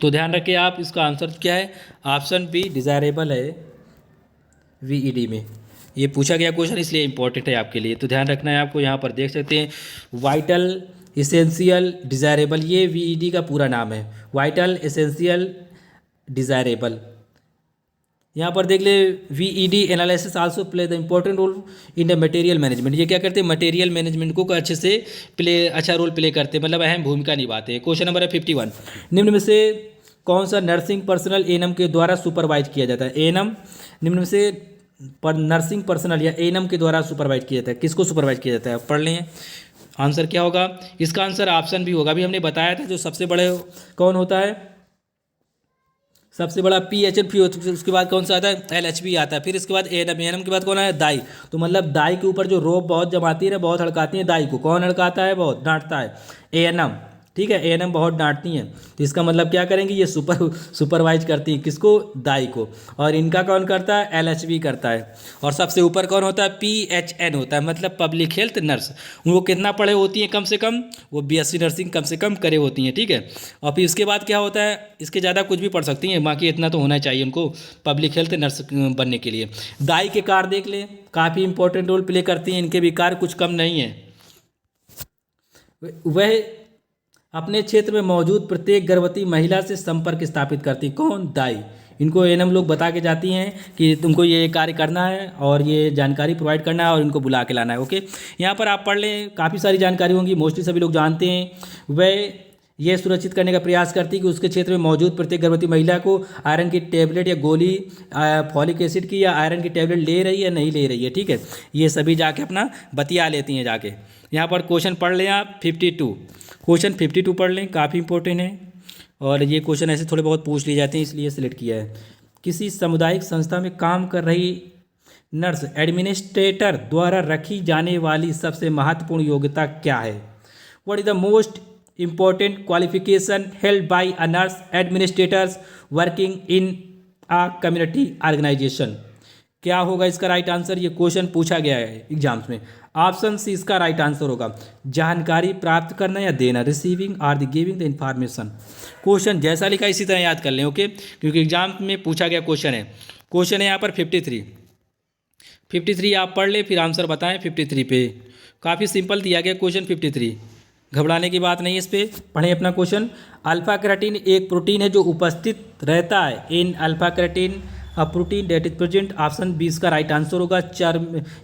तो ध्यान रखिए आप, इसका आंसर क्या है, ऑप्शन बी डिजायरेबल है VED में। ये पूछा गया क्वेश्चन इसलिए इंपॉर्टेंट है आपके लिए, तो ध्यान रखना है आपको। यहाँ पर देख सकते हैं वाइटल, इसेंशियल, डिज़ायरेबल, ये VED का पूरा नाम है। Vital, essential, desirable. यहाँ पर देख ले, VED analysis also play the important role in the material management. ये क्या करते हैं, मटेरियल मैनेजमेंट को अच्छे से अच्छा रोल प्ले करते हैं, मतलब अहम भूमिका निभाते हैं। क्वेश्चन नंबर है 51। निम्न में से कौन सा नर्सिंग पर्सनल ANM के द्वारा सुपरवाइज किया जाता है। ANM निम्न में से पर नर्सिंग पर्सनल या ANM के द्वारा सुपरवाइज किया जाता है। किसको सुपरवाइज किया जाता है, पढ़ लें। आंसर क्या होगा, इसका आंसर ऑप्शन भी होगा। अभी हमने बताया था जो सबसे बड़े कौन होता है, सबसे बड़ा PHP, उसके बाद कौन सा आता है, LHP आता है। फिर इसके बाद ANM के बाद कौन है, दाई। तो मतलब दाई के ऊपर जो रोप बहुत जमाती है ना, बहुत हड़काती है दाई को। कौन हड़काता है, बहुत डांटता है, ANM। ठीक है, ANM बहुत डांटती हैं। तो इसका मतलब क्या करेंगे, ये सुपरवाइज करती हैं किसको, दाई को। और इनका कौन करता है, LHP करता है। और सबसे ऊपर कौन होता है, PHN होता है, मतलब पब्लिक हेल्थ नर्स। वो कितना पढ़े होती हैं, कम से कम वो BSc नर्सिंग कम से कम करे होती हैं। ठीक है। और फिर इसके बाद क्या होता है, इसके ज़्यादा कुछ भी पढ़ सकती हैं, बाकी इतना तो होना चाहिए उनको पब्लिक हेल्थ नर्स बनने के लिए। दाई के कार्य देख लें, काफ़ी इंपॉर्टेंट रोल प्ले करती हैं। इनके भी कार्य कुछ कम नहीं है। वह अपने क्षेत्र में मौजूद प्रत्येक गर्भवती महिला से संपर्क स्थापित करती। कौन, दाई। इनको ANM लोग बता के जाती हैं कि तुमको ये कार्य करना है और ये जानकारी प्रोवाइड करना है और इनको बुला के लाना है। ओके, यहाँ पर आप पढ़ लें, काफ़ी सारी जानकारी होंगी, मोस्टली सभी लोग जानते हैं। वह ये सुरक्षित करने का प्रयास करती है कि उसके क्षेत्र में मौजूद प्रत्येक गर्भवती महिला को आयरन की टेबलेट या गोली, फॉलिक एसिड की या आयरन की टेबलेट ले रही है नहीं ले रही है। ठीक है, ये सभी जाके अपना बतिया लेती हैं जाके। यहाँ पर क्वेश्चन पढ़ लें आप 52। क्वेश्चन 52 पढ़ लें, काफ़ी इंपॉर्टेंट है। और ये क्वेश्चन ऐसे थोड़े बहुत पूछ लिए जाते हैं, इसलिए सिलेक्ट किया है। किसी सामुदायिक संस्था में काम कर रही नर्स एडमिनिस्ट्रेटर द्वारा रखी जाने वाली सबसे महत्वपूर्ण योग्यता क्या है। What is the most important qualification held by a nurse administrators working in a community organization. क्या होगा इसका राइट आंसर, ये क्वेश्चन पूछा गया है एग्जाम्स में। ऑप्शन सी इसका राइट आंसर होगा, जानकारी प्राप्त करना या देना, receiving are the giving the information. Question जैसा लिखा इसी तरह याद कर लें। ओके, क्योंकि एग्जाम में पूछा गया क्वेश्चन है। क्वेश्चन है यहाँ पर 53 आप पढ़ ले, फिर आंसर बताएं 53 पे। काफ़ी सिंपल दिया गया क्वेश्चन 53, घबराने की बात नहीं है इस पर। पढ़ें अपना क्वेश्चन। अल्फा केराटिन एक प्रोटीन है जो उपस्थित रहता है in alpha keratin a protein that is present. Option 20 का राइट आंसर होगा।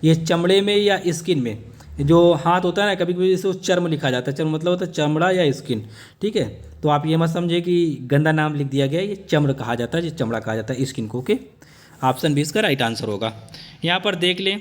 ये चमड़े में या स्किन में, जो हाथ होता है ना, कभी कभी इसे चर्म लिखा जाता है। चर्म मतलब होता है चमड़ा या स्किन। ठीक है, तो आप ये मत समझे कि गंदा नाम लिख दिया गया है, ये चमड़ कहा जाता है, ये चमड़ा कहा जाता है स्किन को। ओके, ऑप्शन 20 का राइट आंसर होगा। यहाँ पर देख लें,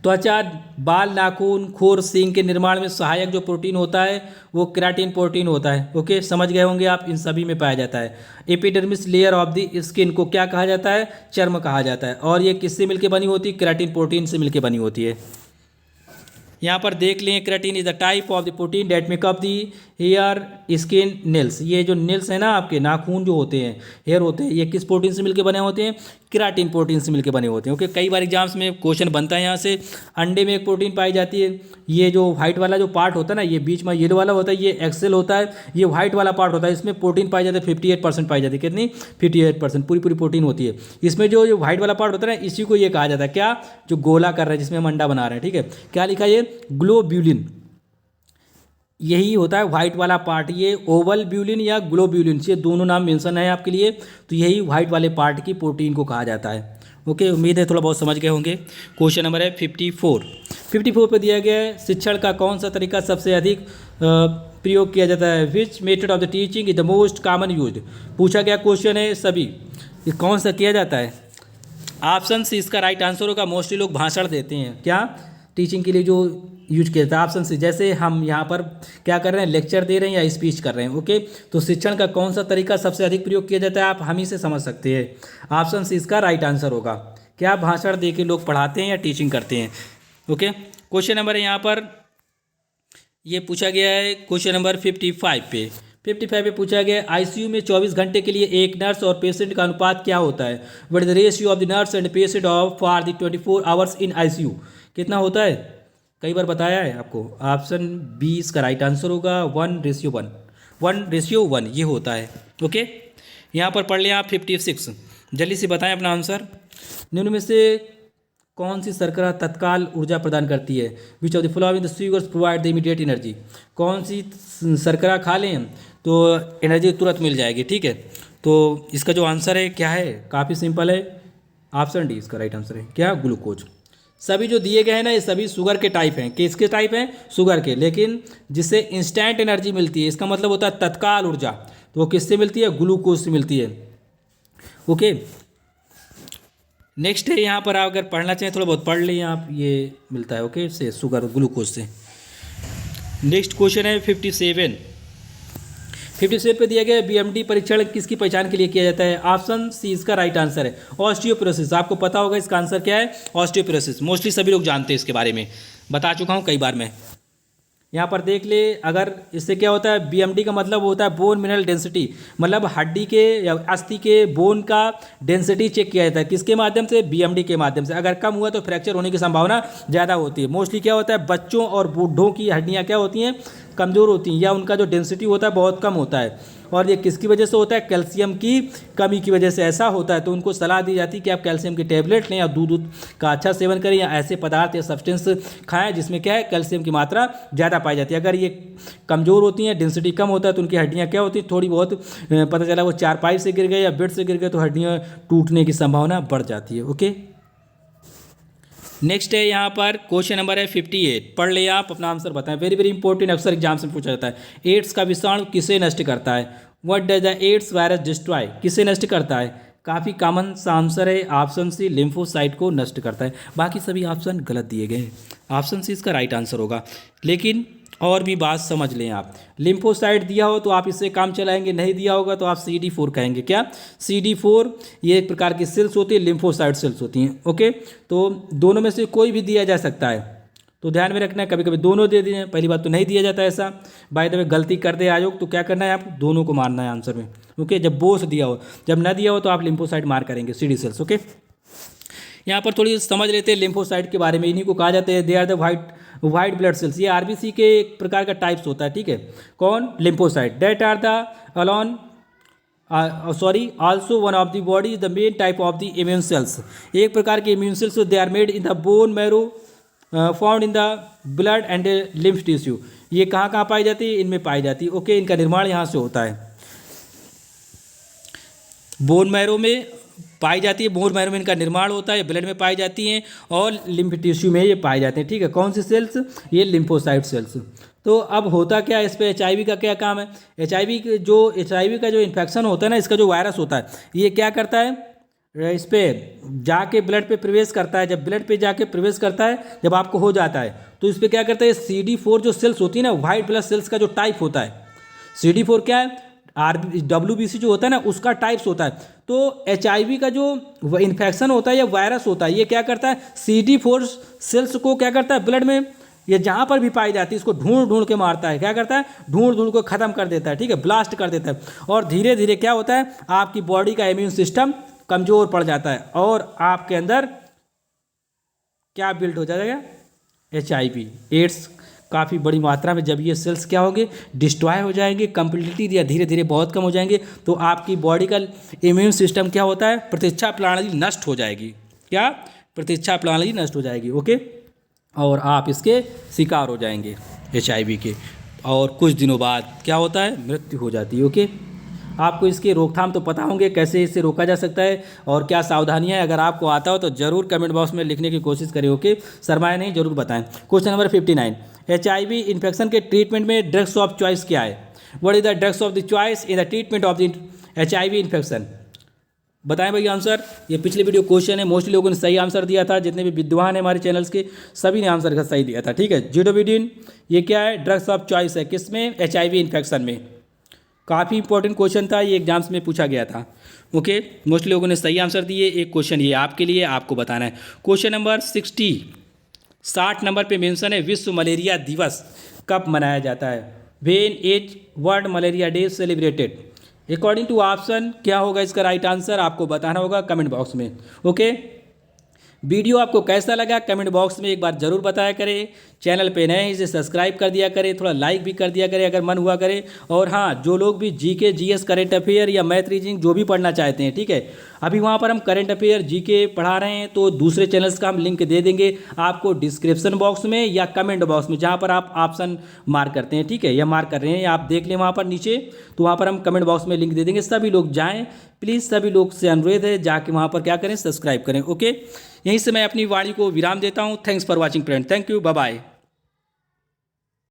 त्वचा, बाल, नाखून, खुर, सींग के निर्माण में सहायक जो प्रोटीन होता है वो केराटिन प्रोटीन होता है। ओके, समझ गए होंगे आप, इन सभी में पाया जाता है। Epidermis layer of the skin को क्या कहा जाता है, चर्म कहा जाता है। और ये किससे मिलकर बनी होती है, केराटिन प्रोटीन से मिलकर बनी होती है। यहाँ पर देख लें, keratin is the type of the protein that make up the hair, skin, nails. ये जो नेल्स है ना, आपके नाखून जो होते हैं, हेयर होते हैं, ये किस प्रोटीन से मिलकर बने होते हैं, केराटिन प्रोटीन से मिलकर बने होते हैं। ओके, कई बार एग्जाम्स में क्वेश्चन बनता है यहाँ से। अंडे में एक प्रोटीन पाई जाती है, ये जो व्हाइट वाला जो पार्ट होता है ना, ये बीच में येलो वाला होता है, ये एक्सेल होता है, ये व्हाइट वाला पार्ट होता है, इसमें प्रोटीन पाई जाती है 58% पाई जाती है। कितनी, 58%, पूरी प्रोटीन होती है इसमें। जो व्हाइट वाला पार्ट होता है ना, इसी को ये कहा जाता है क्या, जो गोला कर रहे हैं, जिसमें हम अंडा बना रहे हैं। ठीक है, क्या लिखा है, ये ग्लोब्यूलिन, यही होता है व्हाइट वाला पार्ट। ये ओवल ब्यूलिन या ग्लोब्यूलिन, ये दोनों नाम मेंशन है आपके लिए। तो यही व्हाइट वाले पार्ट की प्रोटीन को कहा जाता है। ओके, उम्मीद है थोड़ा बहुत समझ गए होंगे। क्वेश्चन नंबर है 54 पे दिया गया है, शिक्षण का कौन सा तरीका सबसे अधिक प्रयोग किया जाता है? Which method of the teaching is the most common use? पूछा गया क्वेश्चन है सभी, ये कौन सा किया जाता है? ऑप्शन सी इसका राइट आंसर होगा। मोस्टली लोग भाषण देते हैं क्या टीचिंग के लिए जो यूज किया जाता है? Option C. जैसे हम यहाँ पर क्या कर रहे हैं, लेक्चर दे रहे हैं या स्पीच कर रहे हैं। ओके, तो शिक्षण का कौन सा तरीका सबसे अधिक प्रयोग किया जाता है, आप हम ही से समझ सकते हैं। ऑप्शन सी इसका राइट आंसर होगा। क्या भाषण दे के लोग पढ़ाते हैं या टीचिंग करते हैं? ओके, क्वेश्चन नंबर यहाँ पर ये पूछा गया है क्वेश्चन नंबर 55 पे। 55 पे पूछा गया आईसीयू में 24 घंटे के लिए एक नर्स और पेशेंट का अनुपात क्या होता है? What is the ratio of the nurse and patient of for the 24 hours in ICU? कितना होता है? कई बार बताया है आपको। ऑप्शन बी इसका राइट आंसर होगा 1:1। 1:1 ये होता है। ओके, यहाँ पर पढ़ लिया आप 56। जल्दी से बताएं अपना आंसर। निम्न में से कौन सी शर्करा तत्काल ऊर्जा प्रदान करती है? Which of the following the sugars provide the immediate energy? कौन सी शर्करा खा लें तो एनर्जी तुरंत मिल जाएगी? ठीक है, तो इसका जो आंसर है क्या है, काफ़ी सिंपल है। ऑप्शन डी इसका राइट आंसर है। क्या? ग्लूकोज। सभी जो दिए गए हैं ना ये सभी शुगर के टाइप हैं। किसके टाइप हैं? शुगर के। लेकिन जिससे इंस्टेंट एनर्जी मिलती है, इसका मतलब होता है तत्काल ऊर्जा, तो वो किससे मिलती है? ग्लूकोज से मिलती है। ओके, नेक्स्ट है यहाँ पर अगर पढ़ना चाहें थोड़ा बहुत पढ़ लें आप, ये मिलता है ओके से शुगर ग्लूकोज से। नेक्स्ट क्वेश्चन है 57। 57 पे दिया गया बीएमडी परीक्षण किसकी पहचान के लिए किया जाता है? ऑप्शन सी इसका राइट आंसर है ऑस्टियोपोरोसिस। आपको पता होगा इसका आंसर क्या है, ऑस्टियोपोरोसिस। मोस्टली सभी लोग जानते हैं इसके बारे में, बता चुका हूँ कई बार मैं। यहाँ पर देख ले, अगर इससे क्या होता है, बीएमडी का मतलब होता है बोन मिनरल डेंसिटी, मतलब हड्डी के या अस्थि के बोन का डेंसिटी चेक किया जाता है। किसके माध्यम से? बीएमडी के माध्यम से। अगर कम हुआ तो फ्रैक्चर होने की संभावना ज़्यादा होती है। मोस्टली क्या होता है, बच्चों और बूढ़ों की हड्डियाँ क्या होती हैं, कमज़ोर होती हैं, या उनका जो डेंसिटी होता है बहुत कम होता है। और ये किसकी वजह से होता है? कैल्शियम की कमी की वजह से ऐसा होता है। तो उनको सलाह दी जाती है कि आप कैल्शियम की टैबलेट लें या दूध का अच्छा सेवन करें, या ऐसे पदार्थ या सब्सटेंस खाएं जिसमें क्या है, कैल्शियम की मात्रा ज़्यादा पाई जाती है। अगर ये कमज़ोर होती हैं, डेंसिटी कम होता है, तो उनकी हड्डियाँ क्या होती है, थोड़ी बहुत पता चला वो चारपाई से गिर गए या बेड से गिर गए तो हड्डियाँ टूटने की संभावना बढ़ जाती है। ओके, नेक्स्ट है यहाँ पर क्वेश्चन नंबर है 58। पढ़ ले आप, अपना आंसर बताएं। वेरी वेरी इंपॉर्टेंट, अक्सर एग्जाम से पूछा जाता है। एड्स का विषाणु किसे नष्ट करता है? What does the AIDS virus destroy? किसे नष्ट करता है? काफ़ी कॉमन सा आंसर है ऑप्शन सी, लिम्फोसाइट को नष्ट करता है। बाकी सभी ऑप्शन गलत दिए गए हैं। ऑप्शन सी इसका राइट आंसर होगा। लेकिन और भी बात समझ लें आप, लिम्फोसाइट दिया हो तो आप इससे काम चलाएंगे, नहीं दिया होगा तो आप CD4 कहेंगे। क्या? CD4 ये एक प्रकार की सेल्स होती है, लिम्फोसाइट सेल्स होती हैं। ओके, तो दोनों में से कोई भी दिया जा सकता है, तो ध्यान में रखना है। कभी कभी दोनों दे दिए, पहली बात तो नहीं दिया जाता ऐसा। बाय द वे गलती कर दे आयोग तो क्या करना है, आप दोनों को मारना है आंसर में। ओके, जब बोथ दिया हो, जब ना दिया हो तो आप लिम्फोसाइट मार करेंगे, CD सेल्स। ओके, यहाँ पर थोड़ी समझ लेते हैं लिम्फोसाइट के बारे में। इन्हीं को कहा जाता है they are the white blood cells. ये आरबीसी के एक प्रकार का टाइप्स होता है। ठीक है, कौन? Lymphocyte. That are the alone also one of the body the main type of the immune cells. एक प्रकार के immune cells they are made in the bone marrow found in the blood and lymph tissue. ये कहाँ कहाँ पाई जाती है? इनमें पाई जाती है। ओके, इनका निर्माण यहाँ से होता है, बोन मैरो में पाई जाती है। बोन मैरो में इनका निर्माण होता है, ब्लड में पाई जाती हैं और लिम्फ टिश्यू में ये पाए जाते हैं। ठीक है, कौन सी सेल्स? ये लिम्फोसाइट सेल्स। तो अब होता क्या है, इस पर HIV का क्या काम है? HIV का जो इन्फेक्शन होता है ना, इसका जो वायरस होता है, ये क्या करता है, इस पर जाके ब्लड पे प्रवेश करता है। जब ब्लड पे जाके प्रवेश करता है, जब आपको हो जाता है, तो इस पर क्या करता है, CD4 जो सेल्स होती है ना, वाइट ब्लड सेल्स का जो टाइप होता है, CD4 क्या है, WBC जो होता है ना, उसका टाइप्स होता है। तो HIV का जो इन्फेक्शन होता है या वायरस होता है, ये क्या करता है, CD4 सेल्स को क्या करता है, ब्लड में ये जहाँ पर भी पाई जाती है इसको ढूंढ ढूंढ के मारता है। क्या करता है? ढूंढ ढूंढ को ख़त्म कर देता है। ठीक है, ब्लास्ट कर देता है। और धीरे धीरे क्या होता है, आपकी बॉडी का इम्यून सिस्टम कमज़ोर पड़ जाता है और आपके अंदर क्या बिल्ड हो जाएगा, HIV एड्स काफ़ी बड़ी मात्रा में। जब ये सेल्स क्या होंगे, डिस्ट्रॉय हो जाएंगे कंप्लीटली या धीरे धीरे बहुत कम हो जाएंगे, तो आपकी बॉडी का इम्यून सिस्टम क्या होता है, प्रतिरक्षा प्रणाली नष्ट हो जाएगी। क्या? प्रतिरक्षा प्रणाली नष्ट हो जाएगी। ओके, और आप इसके शिकार हो जाएंगे HIV के, और कुछ दिनों बाद क्या होता है, मृत्यु हो जाती है। ओके, आपको इसकी रोकथाम तो पता होंगे, कैसे इसे रोका जा सकता है और क्या सावधानियां हैं। अगर आपको आता हो तो जरूर कमेंट बॉक्स में लिखने की कोशिश करें। ओके, शर्माए नहीं, जरूर बताएं। क्वेश्चन नंबर 59, HIV इन्फेक्शन के ट्रीटमेंट में ड्रग्स ऑफ चॉइस क्या है? What is the drugs of the choice in the treatment of the HIV infection? बताएं भाई आंसर। ये पिछले वीडियो क्वेश्चन है, मोस्टली लोगों ने सही आंसर दिया था। जितने भी विद्वान हैं हमारे चैनल्स के, सभी ने आंसर का सही दिया था। ठीक है, जिडोविडिन ये क्या है? ड्रग्स ऑफ चॉइस है। किसमें? HIV इन्फेक्शन में। काफ़ी इंपॉर्टेंट क्वेश्चन था, ये एग्जाम्स में पूछा गया था। ओके, मोस्टली लोगों ने सही आंसर दिए। एक क्वेश्चन ये आपके लिए, आपको बताना है। क्वेश्चन नंबर 60 नंबर पे मेंशन है, विश्व मलेरिया दिवस कब मनाया जाता है? When is world malaria day celebrated? According to option क्या होगा इसका राइट आंसर? आपको बताना होगा कमेंट बॉक्स में। ओके, वीडियो आपको कैसा लगा कमेंट बॉक्स में एक बार जरूर बताया करें। चैनल पे नए हैं इसे सब्सक्राइब कर दिया करें, थोड़ा लाइक भी कर दिया करें अगर मन हुआ करे। और हाँ, जो लोग भी जीके जीएस करंट अफेयर या मैथ रीजनिंग जो भी पढ़ना चाहते हैं, ठीक है, अभी वहाँ पर हम करंट अफेयर जीके पढ़ा रहे हैं, तो दूसरे चैनल्स का हम लिंक दे देंगे आपको डिस्क्रिप्शन बॉक्स में या कमेंट बॉक्स में, जहाँ पर आप ऑप्शन मार्क करते हैं। ठीक है, या मार्क कर रहे हैं या आप देख लें वहाँ पर नीचे, तो वहाँ पर हम कमेंट बॉक्स में लिंक दे देंगे। सभी लोग जाएँ प्लीज़, सभी लोग से अनुरोध है जाके वहाँ पर क्या करें, सब्सक्राइब करें। ओके, यहीं से मैं अपनी वाणी को विराम देता हूँ। Thanks for watching friend, thank you, bye bye.